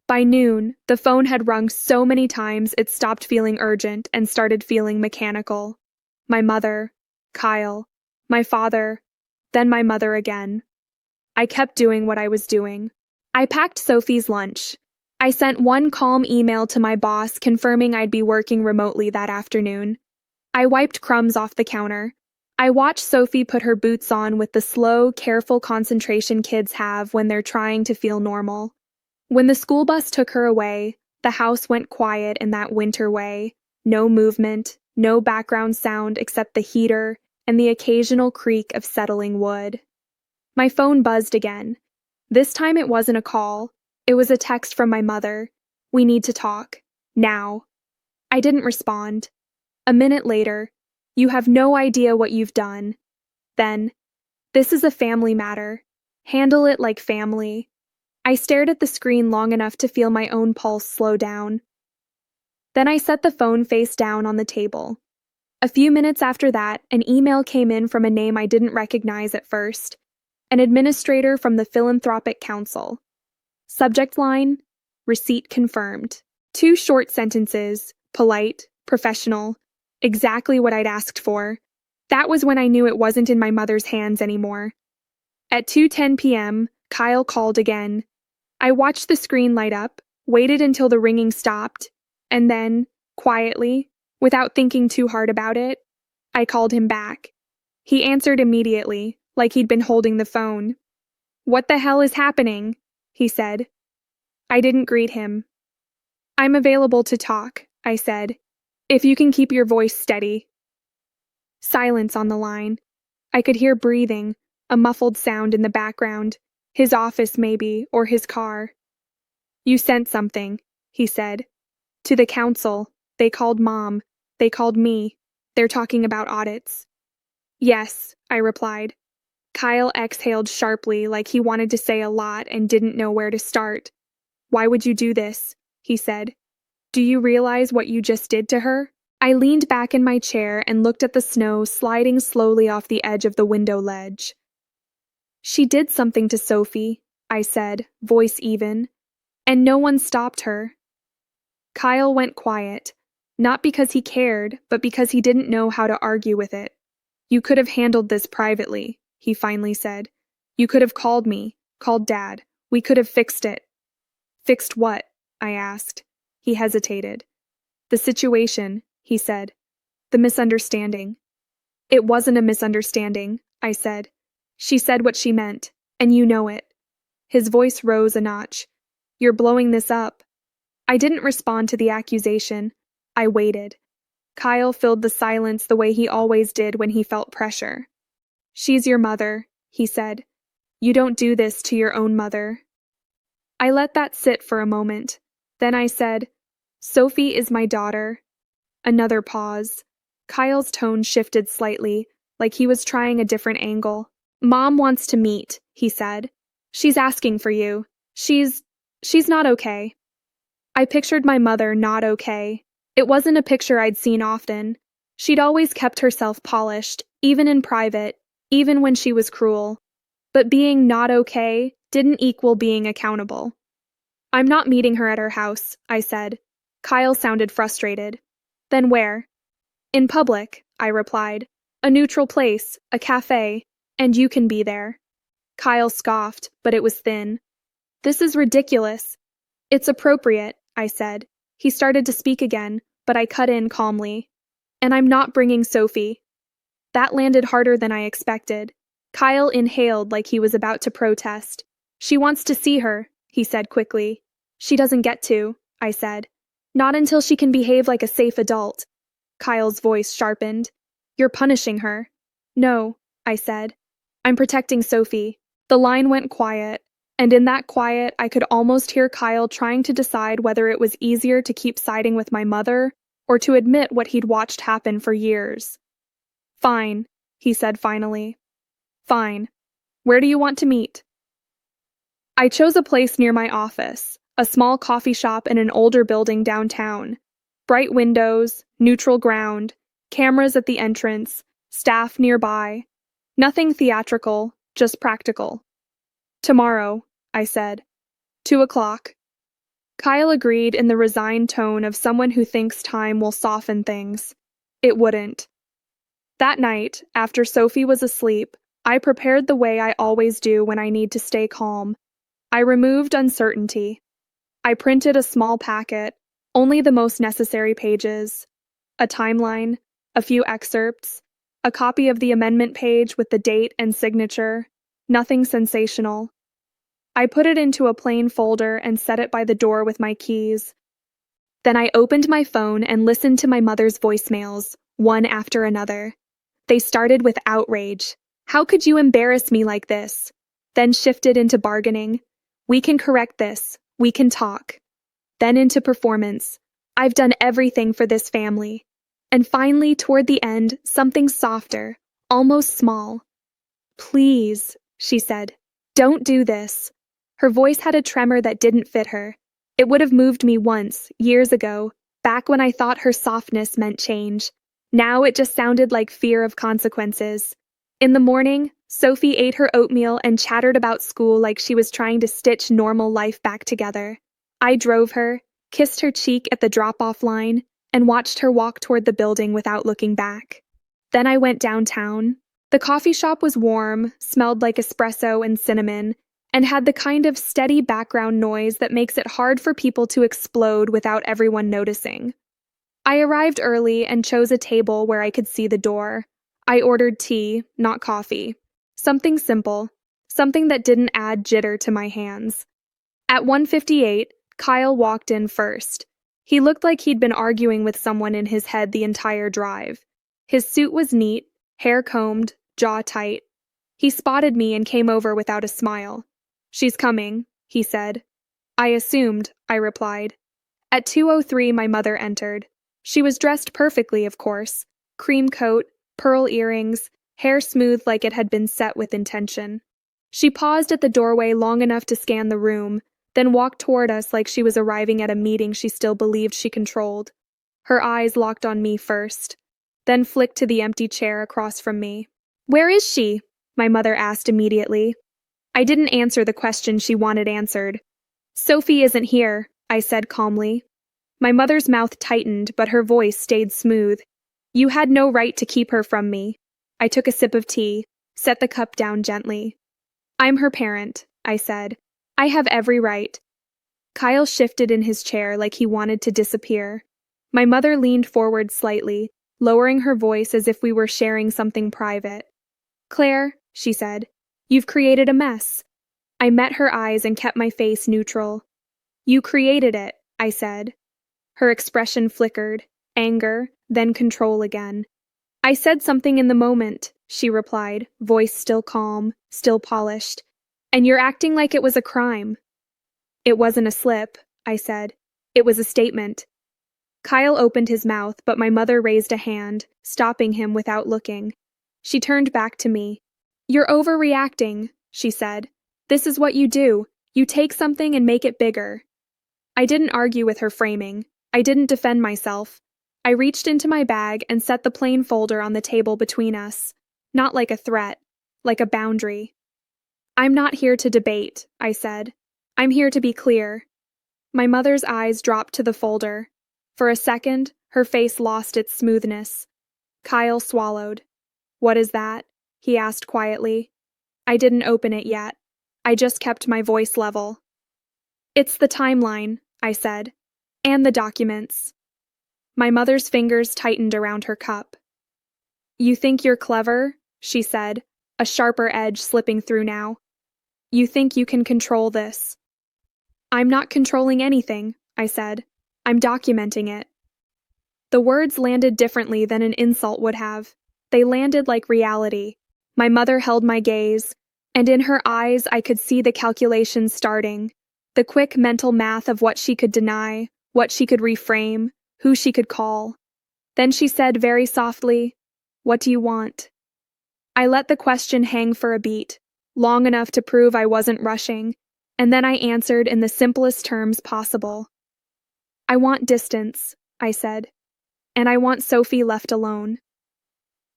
By noon, the phone had rung so many times it stopped feeling urgent and started feeling mechanical. My mother, Kyle, my father, then my mother again. I kept doing what I was doing. I packed Sophie's lunch. I sent one calm email to my boss confirming I'd be working remotely that afternoon. I wiped crumbs off the counter. I watched Sophie put her boots on with the slow, careful concentration kids have when they're trying to feel normal. When the school bus took her away, the house went quiet in that winter way. No movement, no background sound except the heater and the occasional creak of settling wood. My phone buzzed again. This time it wasn't a call. It was a text from my mother. "We need to talk. Now." I didn't respond. A minute later, "You have no idea what you've done." Then, "This is a family matter. Handle it like family." I stared at the screen long enough to feel my own pulse slow down. Then I set the phone face down on the table. A few minutes after that, an email came in from a name I didn't recognize at first. An administrator from the Philanthropic Council. Subject line, "Receipt confirmed." 2 short sentences, polite, professional, exactly what I'd asked for. That was when I knew it wasn't in my mother's hands anymore. At 2:10 p.m., Kyle called again. I watched the screen light up, waited until the ringing stopped, and then, quietly, without thinking too hard about it, I called him back. He answered immediately, like he'd been holding the phone. "What the hell is happening?" he said. I didn't greet him. "I'm available to talk," I said, "if you can keep your voice steady." Silence on the line. I could hear breathing, a muffled sound in the background. His office, maybe, or his car. "You sent something," he said. "To the council. They called Mom. They called me. They're talking about audits." "Yes," I replied. Kyle exhaled sharply like he wanted to say a lot and didn't know where to start. "Why would you do this?" he said. "Do you realize what you just did to her?" I leaned back in my chair and looked at the snow sliding slowly off the edge of the window ledge. "She did something to Sophie," I said, voice even, "and no one stopped her." Kyle went quiet, not because he cared, but because he didn't know how to argue with it. "You could have handled this privately," he finally said. "You could have called me, called Dad. We could have fixed it." "Fixed what?" I asked. He hesitated. "The situation," he said. "The misunderstanding." "It wasn't a misunderstanding," I said. "She said what she meant, and you know it." His voice rose a notch. "You're blowing this up." I didn't respond to the accusation. I waited. Kyle filled the silence the way he always did when he felt pressure. "She's your mother," he said. "You don't do this to your own mother." I let that sit for a moment. Then I said, "Sophie is my daughter." Another pause. Kyle's tone shifted slightly, like he was trying a different angle. "Mom wants to meet," he said. "She's asking for you. She's not okay." I pictured my mother not okay. It wasn't a picture I'd seen often. She'd always kept herself polished, even in private, even when she was cruel. But being not okay didn't equal being accountable. "I'm not meeting her at her house," I said. Kyle sounded frustrated. "Then where?" "In public," I replied. "A neutral place, a cafe, and you can be there." Kyle scoffed, but it was thin. "This is ridiculous." "It's appropriate," I said. He started to speak again, but I cut in calmly. "And I'm not bringing Sophie." That landed harder than I expected. Kyle inhaled like he was about to protest. "She wants to see her," he said quickly. "She doesn't get to," I said. "Not until she can behave like a safe adult." Kyle's voice sharpened. "You're punishing her." "No," I said. "I'm protecting Sophie." The line went quiet, and in that quiet I could almost hear Kyle trying to decide whether it was easier to keep siding with my mother or to admit what he'd watched happen for years. "Fine," he said finally. "Fine. Where do you want to meet?" I chose a place near my office, a small coffee shop in an older building downtown. Bright windows, neutral ground, cameras at the entrance, staff nearby. Nothing theatrical, just practical. "Tomorrow," I said. 2:00. Kyle agreed in the resigned tone of someone who thinks time will soften things. It wouldn't. That night, after Sophie was asleep, I prepared the way I always do when I need to stay calm. I removed uncertainty. I printed a small packet, only the most necessary pages, a timeline, a few excerpts, a copy of the amendment page with the date and signature, nothing sensational. I put it into a plain folder and set it by the door with my keys. Then I opened my phone and listened to my mother's voicemails, one after another. They started with outrage. "How could you embarrass me like this?" Then shifted into bargaining. "We can correct this. We can talk." Then into performance. "I've done everything for this family." And finally, toward the end, something softer, almost small. "Please," she said, "don't do this." Her voice had a tremor that didn't fit her. It would have moved me once, years ago, back when I thought her softness meant change. Now it just sounded like fear of consequences. In the morning, Sophie ate her oatmeal and chattered about school like she was trying to stitch normal life back together. I drove her, kissed her cheek at the drop-off line, and watched her walk toward the building without looking back. Then I went downtown. The coffee shop was warm, smelled like espresso and cinnamon, and had the kind of steady background noise that makes it hard for people to explode without everyone noticing. I arrived early and chose a table where I could see the door. I ordered tea, not coffee. Something simple, something that didn't add jitter to my hands. At 1:58, Kyle walked in first. He looked like he'd been arguing with someone in his head the entire drive. His suit was neat, hair combed, jaw tight. He spotted me and came over without a smile. "She's coming," he said. "I assumed," I replied. At 2:03, my mother entered. She was dressed perfectly, of course. Cream coat, pearl earrings, hair smooth like it had been set with intention. She paused at the doorway long enough to scan the room, then walked toward us like she was arriving at a meeting she still believed she controlled. Her eyes locked on me first, then flicked to the empty chair across from me. "Where is she?" my mother asked immediately. I didn't answer the question she wanted answered. "Sophie isn't here," I said calmly. My mother's mouth tightened, but her voice stayed smooth. "You had no right to keep her from me." I took a sip of tea, set the cup down gently. "I'm her parent," I said. "I have every right." Kyle shifted in his chair like he wanted to disappear. My mother leaned forward slightly, lowering her voice as if we were sharing something private. "Claire," she said, "you've created a mess." I met her eyes and kept my face neutral. "You created it," I said. Her expression flickered, anger, then control again. "I said something in the moment," she replied, voice still calm, still polished. "And you're acting like it was a crime." "It wasn't a slip," I said. "It was a statement." Kyle opened his mouth, but my mother raised a hand, stopping him without looking. She turned back to me. "You're overreacting," she said. "This is what you do. You take something and make it bigger." I didn't argue with her framing. I didn't defend myself. I reached into my bag and set the plain folder on the table between us. Not like a threat, like a boundary. "I'm not here to debate," I said. "I'm here to be clear." My mother's eyes dropped to the folder. For a second, her face lost its smoothness. Kyle swallowed. "What is that?" he asked quietly. I didn't open it yet. I just kept my voice level. "It's the timeline," I said, "and the documents." My mother's fingers tightened around her cup. "You think you're clever?" she said, a sharper edge slipping through now. "You think you can control this?" "I'm not controlling anything," I said. "I'm documenting it." The words landed differently than an insult would have. They landed like reality. My mother held my gaze, and in her eyes I could see the calculations starting, the quick mental math of what she could deny, what she could reframe, who she could call. Then she said very softly, "What do you want?" I let the question hang for a beat, long enough to prove I wasn't rushing, and then I answered in the simplest terms possible. "I want distance," I said, "and I want Sophie left alone."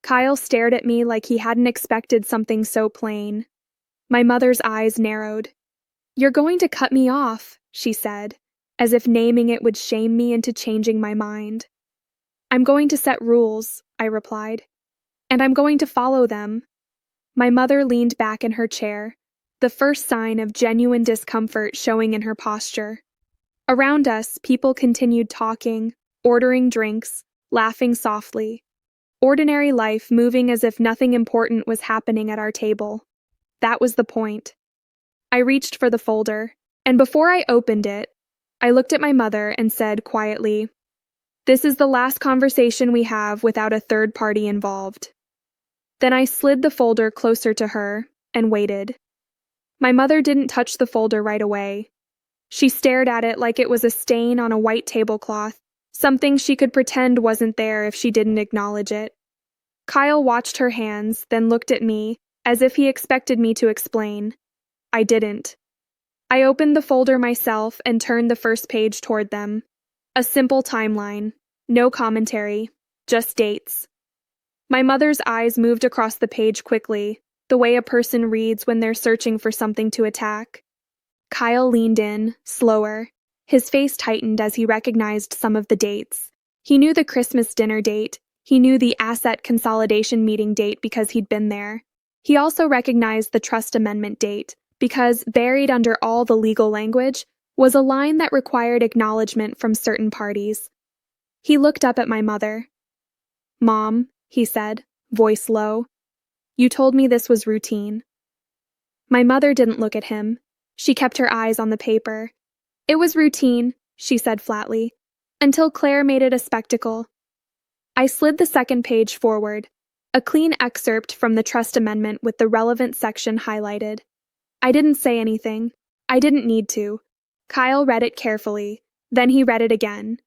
Kyle stared at me like he hadn't expected something so plain. My mother's eyes narrowed. "You're going to cut me off," she said, as if naming it would shame me into changing my mind. "I'm going to set rules," I replied, "and I'm going to follow them." My mother leaned back in her chair, the first sign of genuine discomfort showing in her posture. Around us, people continued talking, ordering drinks, laughing softly. Ordinary life moving as if nothing important was happening at our table. That was the point. I reached for the folder, and before I opened it, I looked at my mother and said quietly, "This is the last conversation we have without a third party involved." Then I slid the folder closer to her and waited. My mother didn't touch the folder right away. She stared at it like it was a stain on a white tablecloth, something she could pretend wasn't there if she didn't acknowledge it. Kyle watched her hands, then looked at me, as if he expected me to explain. I didn't. I opened the folder myself and turned the first page toward them. A simple timeline. No commentary. Just dates. My mother's eyes moved across the page quickly, the way a person reads when they're searching for something to attack. Kyle leaned in, slower. His face tightened as he recognized some of the dates. He knew the Christmas dinner date. He knew the asset consolidation meeting date because he'd been there. He also recognized the trust amendment date, because buried under all the legal language was a line that required acknowledgement from certain parties. He looked up at my mother. "Mom," he said, voice low, "you told me this was routine." My mother didn't look at him. She kept her eyes on the paper. "It was routine," she said flatly, "until Claire made it a spectacle." I slid the second page forward, a clean excerpt from the trust amendment with the relevant section highlighted. I didn't say anything. I didn't need to. Kyle read it carefully. Then he read it again.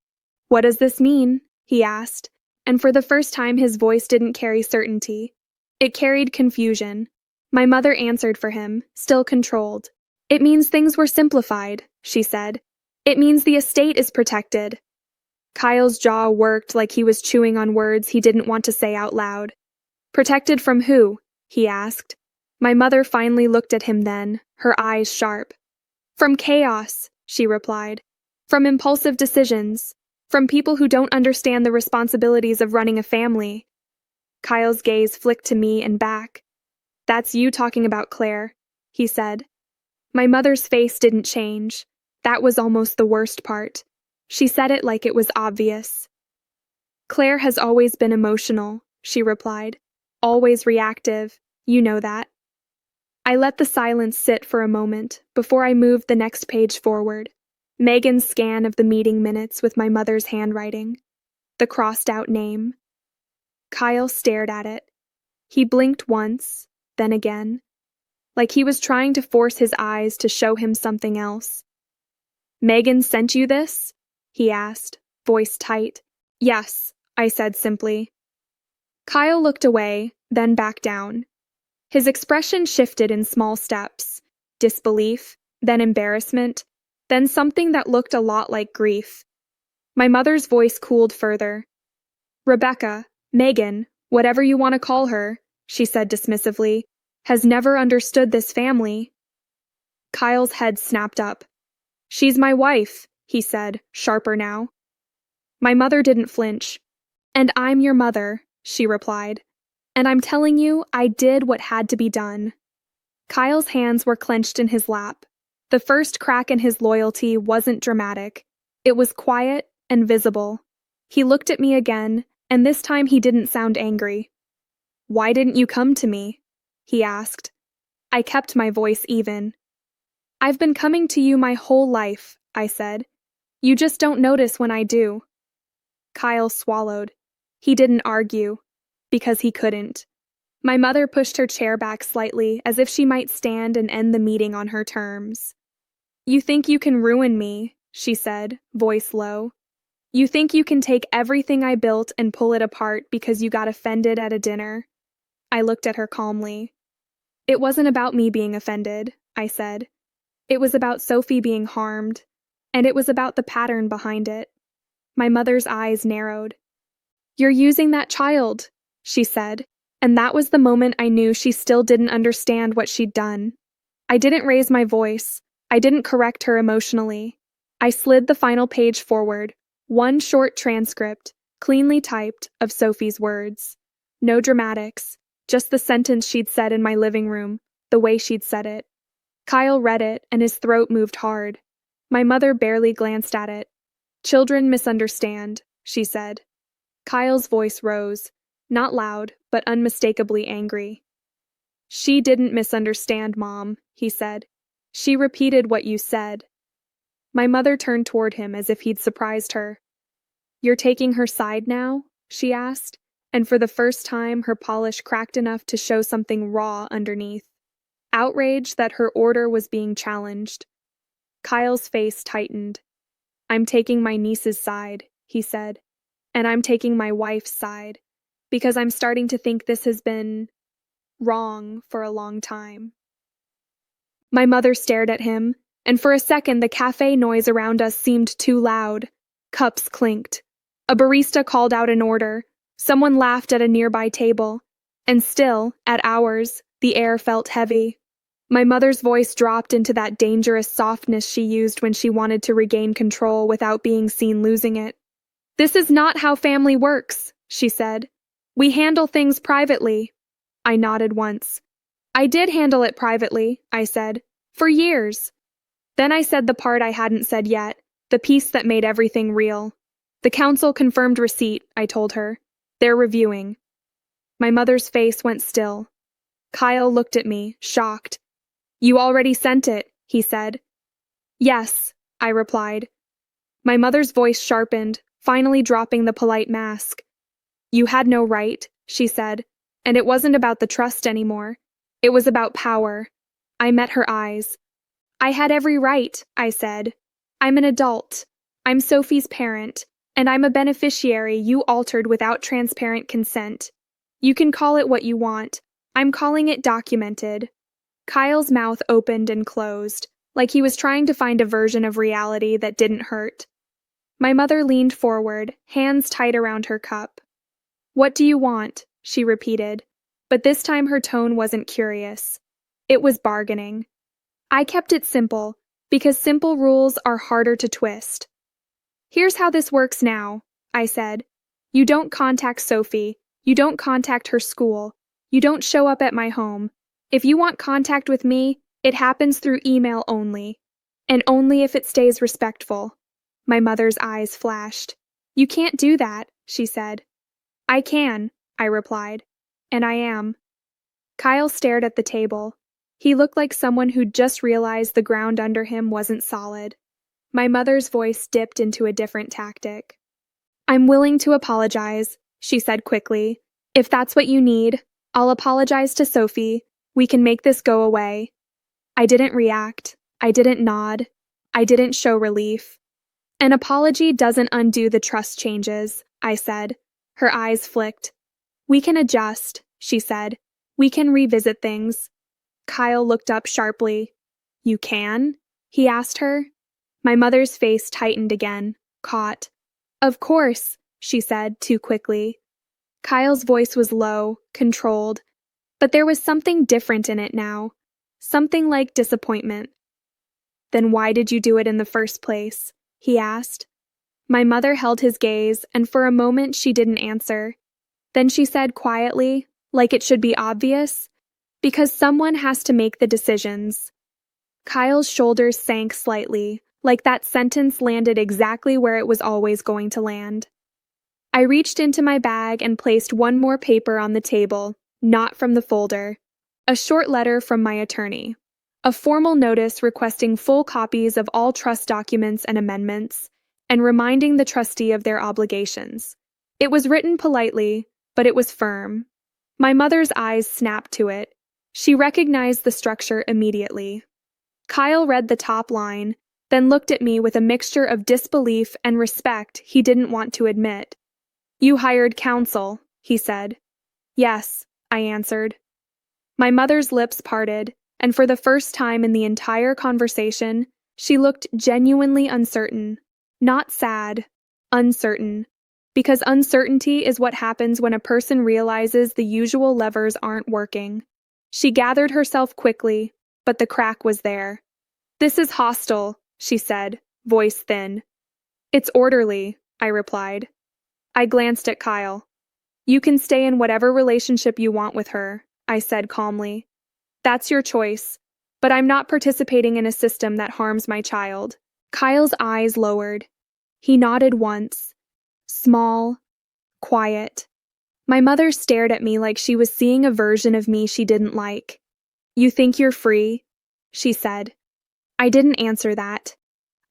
"What does this mean?" he asked, and for the first time his voice didn't carry certainty. It carried confusion. My mother answered for him, still controlled. It means things were simplified, she said. It means the estate is protected. Kyle's jaw worked like he was chewing on words he didn't want to say out loud. Protected from who? He asked. My mother finally looked at him then, her eyes sharp. From chaos, she replied. From impulsive decisions. From people who don't understand the responsibilities of running a family. Kyle's gaze flicked to me and back. That's you talking about Claire, he said. My mother's face didn't change. That was almost the worst part. She said it like it was obvious. Claire has always been emotional, she replied. Always reactive. You know that. I let the silence sit for a moment before I moved the next page forward. Megan's scan of the meeting minutes with my mother's handwriting. The crossed-out name. Kyle stared at it. He blinked once, then again, like he was trying to force his eyes to show him something else. Megan sent you this? He asked, voice tight. Yes, I said simply. Kyle looked away, then back down. His expression shifted in small steps. Disbelief, then embarrassment, then something that looked a lot like grief. My mother's voice cooled further. Rebecca, Megan, whatever you want to call her, she said dismissively, has never understood this family. Kyle's head snapped up. She's my wife, he said, sharper now. My mother didn't flinch. And I'm your mother, she replied. And I'm telling you, I did what had to be done. Kyle's hands were clenched in his lap. The first crack in his loyalty wasn't dramatic. It was quiet and visible. He looked at me again, and this time he didn't sound angry. Why didn't you come to me? He asked. I kept my voice even. I've been coming to you my whole life, I said. You just don't notice when I do. Kyle swallowed. He didn't argue, because he couldn't. My mother pushed her chair back slightly as if she might stand and end the meeting on her terms. You think you can ruin me, she said, voice low. You think you can take everything I built and pull it apart because you got offended at a dinner? I looked at her calmly. It wasn't about me being offended, I said. It was about Sophie being harmed, and it was about the pattern behind it. My mother's eyes narrowed. You're using that child, she said, and that was the moment I knew she still didn't understand what she'd done. I didn't raise my voice. I didn't correct her emotionally. I slid the final page forward, one short transcript, cleanly typed, of Sophie's words. No dramatics, just the sentence she'd said in my living room, the way she'd said it. Kyle read it, and his throat moved hard. My mother barely glanced at it. Children misunderstand, she said. Kyle's voice rose, not loud, but unmistakably angry. She didn't misunderstand, Mom, he said. She repeated what you said. My mother turned toward him as if he'd surprised her. You're taking her side now? She asked, and for the first time her polish cracked enough to show something raw underneath. Outrage that her order was being challenged. Kyle's face tightened. I'm taking my niece's side, he said, and I'm taking my wife's side, because I'm starting to think this has been wrong for a long time. My mother stared at him, and for a second the cafe noise around us seemed too loud. Cups clinked. A barista called out an order. Someone laughed at a nearby table. And still, at ours, the air felt heavy. My mother's voice dropped into that dangerous softness she used when she wanted to regain control without being seen losing it. This is not how family works, she said. We handle things privately. I nodded once. I did handle it privately, I said, for years. Then I said the part I hadn't said yet, the piece that made everything real. The council confirmed receipt, I told her. They're reviewing. My mother's face went still. Kyle looked at me, shocked. You already sent it, he said. Yes, I replied. My mother's voice sharpened, finally dropping the polite mask. You had no right, she said, and it wasn't about the trust anymore. It was about power. I met her eyes. I had every right, I said. I'm an adult. I'm Sophie's parent, and I'm a beneficiary you altered without transparent consent. You can call it what you want, I'm calling it documented. Kyle's mouth opened and closed, like he was trying to find a version of reality that didn't hurt. My mother leaned forward, hands tight around her cup. "What do you want?" she repeated, but this time her tone wasn't curious. It was bargaining. I kept it simple, because simple rules are harder to twist. "Here's how this works now," I said. "You don't contact Sophie. You don't contact her school. You don't show up at my home. If you want contact with me, it happens through email only. And only if it stays respectful." My mother's eyes flashed. "You can't do that," she said. "I can," I replied. "And I am." Kyle stared at the table. He looked like someone who'd just realized the ground under him wasn't solid. My mother's voice dipped into a different tactic. "I'm willing to apologize," she said quickly. "If that's what you need, I'll apologize to Sophie. We can make this go away." I didn't react. I didn't nod. I didn't show relief. "An apology doesn't undo the trust changes," I said. Her eyes flicked. "We can adjust," she said. "We can revisit things." Kyle looked up sharply. "You can?" he asked her. My mother's face tightened again, caught. "Of course," she said, too quickly. Kyle's voice was low, controlled, but there was something different in it now. Something like disappointment. "Then why did you do it in the first place?" he asked. My mother held his gaze, and for a moment she didn't answer. Then she said quietly, like it should be obvious, "Because someone has to make the decisions." Kyle's shoulders sank slightly, like that sentence landed exactly where it was always going to land. I reached into my bag and placed one more paper on the table, not from the folder. A short letter from my attorney. A formal notice requesting full copies of all trust documents and amendments, and reminding the trustee of their obligations. It was written politely, but it was firm. My mother's eyes snapped to it. She recognized the structure immediately. Kyle read the top line, then looked at me with a mixture of disbelief and respect he didn't want to admit. "You hired counsel," he said. "Yes," I answered. My mother's lips parted, and for the first time in the entire conversation, she looked genuinely uncertain. Not sad, uncertain. Because uncertainty is what happens when a person realizes the usual levers aren't working. She gathered herself quickly, but the crack was there. "This is hostile," she said, voice thin. "It's orderly," I replied. I glanced at Kyle. "You can stay in whatever relationship you want with her," I said calmly. "That's your choice, but I'm not participating in a system that harms my child." Kyle's eyes lowered. He nodded once. Small, quiet. My mother stared at me like she was seeing a version of me she didn't like. "You think you're free?" she said. I didn't answer that.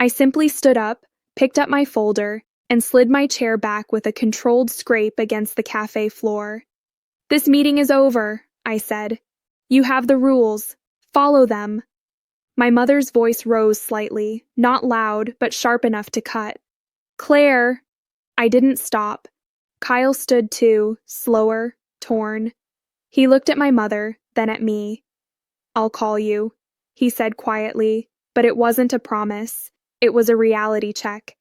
I simply stood up, picked up my folder, and slid my chair back with a controlled scrape against the cafe floor. "This meeting is over," I said. "You have the rules. Follow them." My mother's voice rose slightly, not loud, but sharp enough to cut. "Claire!" I didn't stop. Kyle stood too, slower, torn. He looked at my mother, then at me. "I'll call you," he said quietly, but it wasn't a promise. It was a reality check.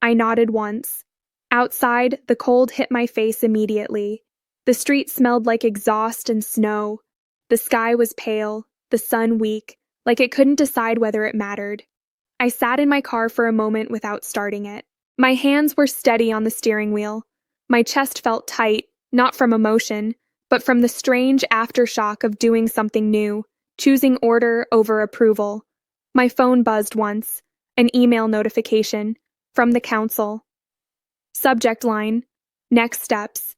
I nodded once. Outside, the cold hit my face immediately. The street smelled like exhaust and snow. The sky was pale, the sun weak, like it couldn't decide whether it mattered. I sat in my car for a moment without starting it. My hands were steady on the steering wheel. My chest felt tight, not from emotion, but from the strange aftershock of doing something new, choosing order over approval. My phone buzzed once, an email notification, from the council. Subject line, "Next steps."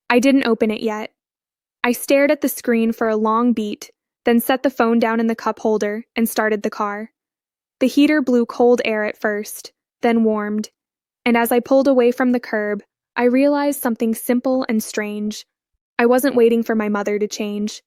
I didn't open it yet. I stared at the screen for a long beat, then set the phone down in the cup holder and started the car. The heater blew cold air at first, then warmed, and as I pulled away from the curb, I realized something simple and strange. I wasn't waiting for my mother to change.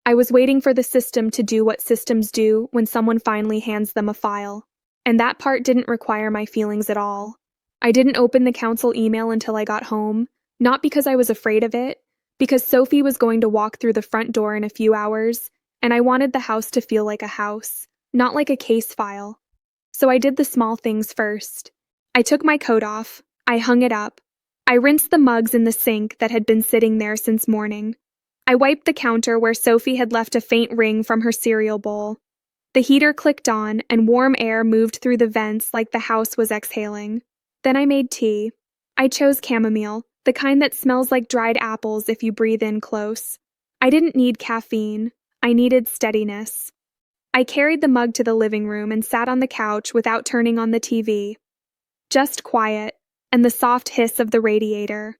I was waiting for the system to do what systems do when someone finally hands them a file. And that part didn't require my feelings at all. I didn't open the council email until I got home, not because I was afraid of it, Because Sophie was going to walk through the front door in a few hours, and I wanted the house to feel like a house, not like a case file. So I did the small things first. I took my coat off, I hung it up, I rinsed the mugs in the sink that had been sitting there since morning. I wiped the counter where Sophie had left a faint ring from her cereal bowl. The heater clicked on, and warm air moved through the vents like the house was exhaling. Then I made tea. I chose chamomile, the kind that smells like dried apples if you breathe in close. I didn't need caffeine. I needed steadiness. I carried the mug to the living room and sat on the couch without turning on the TV. Just quiet, and the soft hiss of the radiator.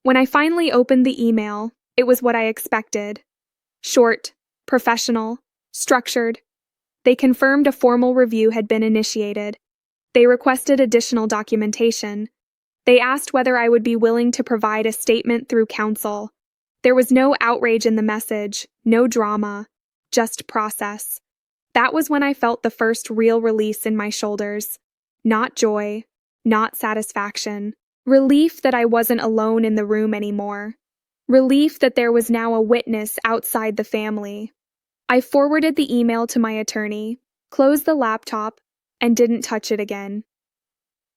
When I finally opened the email, it was what I expected. Short, professional, structured. They confirmed a formal review had been initiated. They requested additional documentation. They asked whether I would be willing to provide a statement through counsel. There was no outrage in the message, no drama, just process. That was when I felt the first real release in my shoulders. Not joy, not satisfaction. Relief that I wasn't alone in the room anymore. Relief that there was now a witness outside the family. I forwarded the email to my attorney, closed the laptop, and didn't touch it again.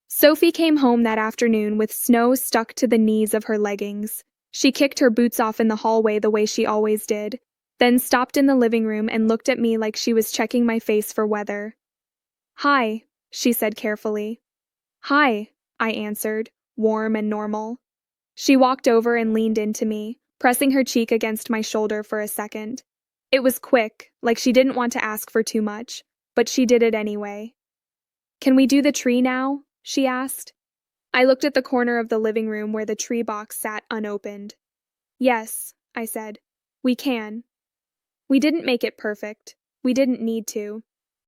Sophie came home that afternoon with snow stuck to the knees of her leggings. She kicked her boots off in the hallway the way she always did, then stopped in the living room and looked at me like she was checking my face for weather. "Hi," she said carefully. "Hi," I answered, warm and normal. She walked over and leaned into me, pressing her cheek against my shoulder for a second. It was quick, like she didn't want to ask for too much, but she did it anyway. "Can we do the tree now?" she asked. I looked at the corner of the living room where the tree box sat unopened. "Yes," I said. "We can." We didn't make it perfect. We didn't need to.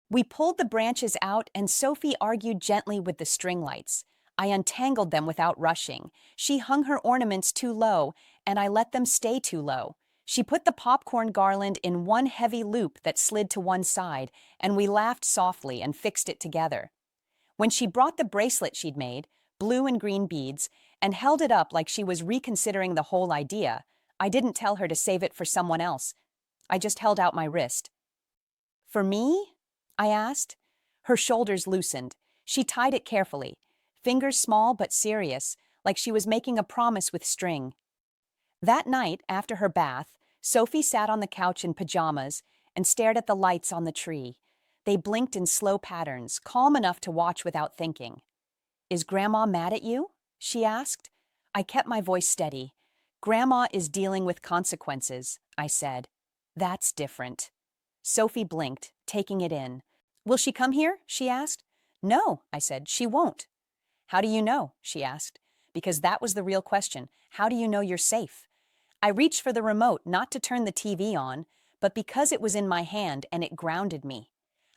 We pulled the branches out and Sophie argued gently with the string lights. I untangled them without rushing. She hung her ornaments too low, and I let them stay too low. She put the popcorn garland in one heavy loop that slid to one side, and we laughed softly and fixed it together. When she brought the bracelet she'd made, blue and green beads, and held it up like she was reconsidering the whole idea, I didn't tell her to save it for someone else. I just held out my wrist. "For me?" I asked. Her shoulders loosened. She tied it carefully, fingers small but serious, like she was making a promise with string. That night, after her bath, Sophie sat on the couch in pajamas and stared at the lights on the tree. They blinked in slow patterns, calm enough to watch without thinking. "Is Grandma mad at you?" she asked. I kept my voice steady. "Grandma is dealing with consequences," I said. "That's different." Sophie blinked, taking it in. "Will she come here?" she asked. "No," I said, "she won't." "How do you know?" she asked. Because that was the real question. How do you know you're safe? I reached for the remote not to turn the TV on, but because it was in my hand and it grounded me.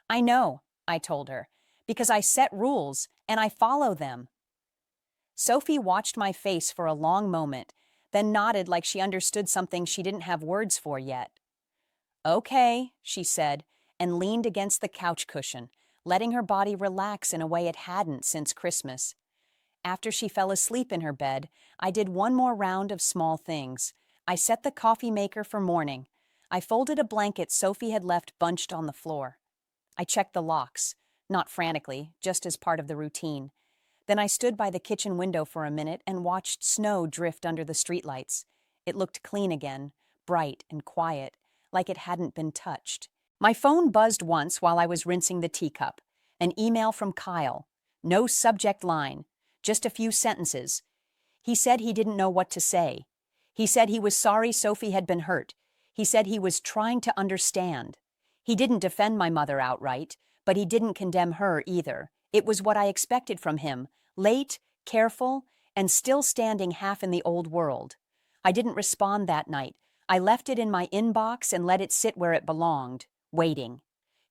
"I know," I told her, "because I set rules and I follow them." Sophie watched my face for a long moment, then nodded like she understood something she didn't have words for yet. "Okay," she said, and leaned against the couch cushion, letting her body relax in a way it hadn't since Christmas. After she fell asleep in her bed, I did one more round of small things. I set the coffee maker for morning. I folded a blanket Sophie had left bunched on the floor. I checked the locks, not frantically, just as part of the routine. Then I stood by the kitchen window for a minute and watched snow drift under the streetlights. It looked clean again, bright and quiet, like it hadn't been touched. My phone buzzed once while I was rinsing the teacup. An email from Kyle. No subject line, just a few sentences. He said he didn't know what to say. He said he was sorry Sophie had been hurt. He said he was trying to understand. He didn't defend my mother outright, but he didn't condemn her either. It was what I expected from him, late, careful, and still standing half in the old world. I didn't respond that night. I left it in my inbox and let it sit where it belonged, waiting.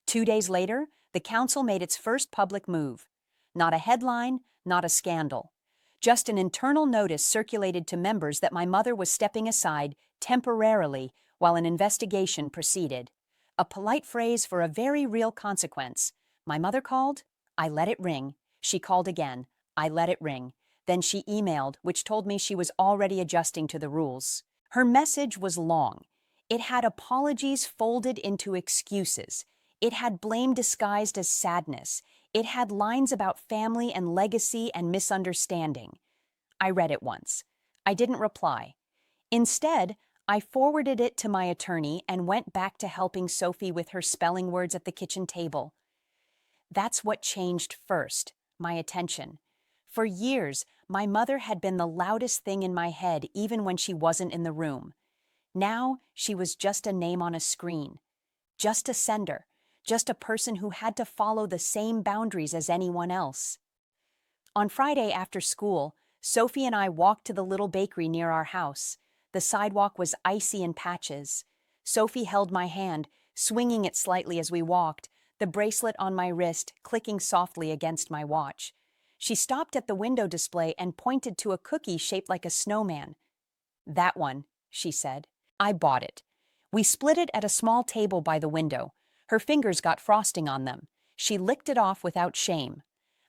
2 days later, the council made its first public move. Not a headline, not a scandal. Just an internal notice circulated to members that my mother was stepping aside temporarily while an investigation proceeded. A polite phrase for a very real consequence. My mother called, I let it ring. She called again, I let it ring. Then she emailed, which told me she was already adjusting to the rules. Her message was long. It had apologies folded into excuses. It had blame disguised as sadness. It had lines about family and legacy and misunderstanding. I read it once. I didn't reply. Instead, I forwarded it to my attorney and went back to helping Sophie with her spelling words at the kitchen table. That's what changed first, my attention. For years, my mother had been the loudest thing in my head even when she wasn't in the room. Now, she was just a name on a screen. Just a sender. Just a person who had to follow the same boundaries as anyone else. On Friday after school, Sophie and I walked to the little bakery near our house. The sidewalk was icy in patches. Sophie held my hand, swinging it slightly as we walked, the bracelet on my wrist clicking softly against my watch. She stopped at the window display and pointed to a cookie shaped like a snowman. "That one," she said. I bought it. We split it at a small table by the window. Her fingers got frosting on them. She licked it off without shame.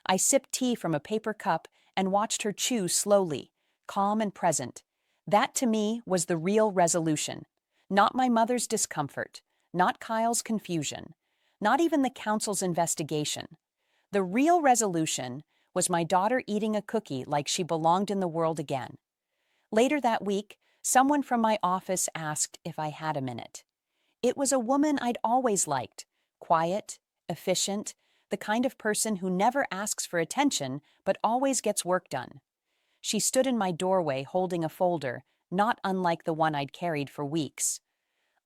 I sipped tea from a paper cup and watched her chew slowly, calm and present. That, to me, was the real resolution. Not my mother's discomfort, not Kyle's confusion, not even the council's investigation. The real resolution was my daughter eating a cookie like she belonged in the world again. Later that week, someone from my office asked if I had a minute. It was a woman I'd always liked, quiet, efficient, the kind of person who never asks for attention but always gets work done. She stood in my doorway holding a folder, not unlike the one I'd carried for weeks.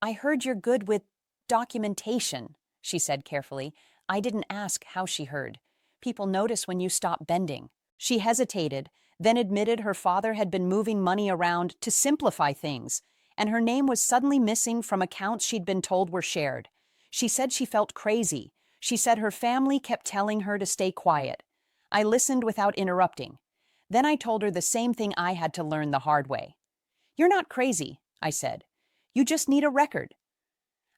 "I heard you're good with documentation," she said carefully. I didn't ask how she heard. People notice when you stop bending. She hesitated, then admitted her father had been moving money around to simplify things, and her name was suddenly missing from accounts she'd been told were shared. She said she felt crazy. She said her family kept telling her to stay quiet. I listened without interrupting. Then I told her the same thing I had to learn the hard way. "You're not crazy," I said. "You just need a record."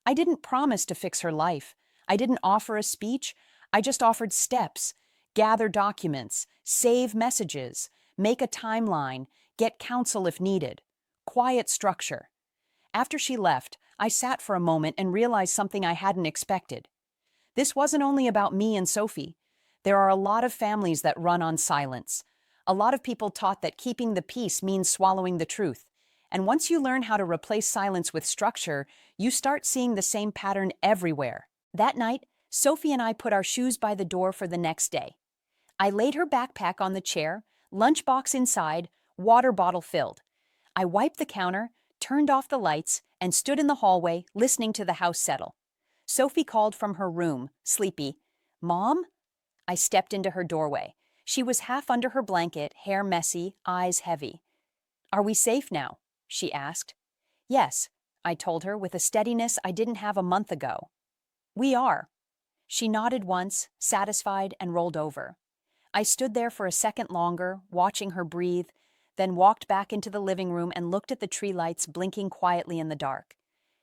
I didn't promise to fix her life. I didn't offer a speech. I just offered steps. Gather documents, save messages, make a timeline, get counsel if needed. Quiet structure. After she left, I sat for a moment and realized something I hadn't expected. This wasn't only about me and Sophie. There are a lot of families that run on silence. A lot of people taught that keeping the peace means swallowing the truth. And once you learn how to replace silence with structure, you start seeing the same pattern everywhere. That night, Sophie and I put our shoes by the door for the next day. I laid her backpack on the chair, lunchbox inside, water bottle filled. I wiped the counter, turned off the lights, and stood in the hallway, listening to the house settle. Sophie called from her room, sleepy. "Mom?" I stepped into her doorway. She was half under her blanket, hair messy, eyes heavy. "Are we safe now?" she asked. "Yes," I told her with a steadiness I didn't have a month ago. "We are." She nodded once, satisfied, and rolled over. I stood there for a second longer, watching her breathe, then walked back into the living room and looked at the tree lights blinking quietly in the dark.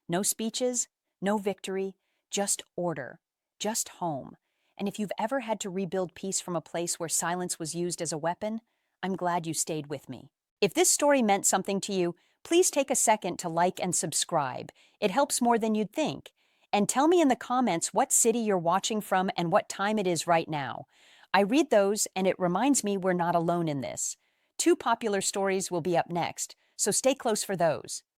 No speeches, no victory, just order, just home. And if you've ever had to rebuild peace from a place where silence was used as a weapon, I'm glad you stayed with me. If this story meant something to you, please take a second to like and subscribe. It helps more than you'd think. And tell me in the comments what city you're watching from and what time it is right now. I read those, and it reminds me we're not alone in this. 2 popular stories will be up next, so stay close for those.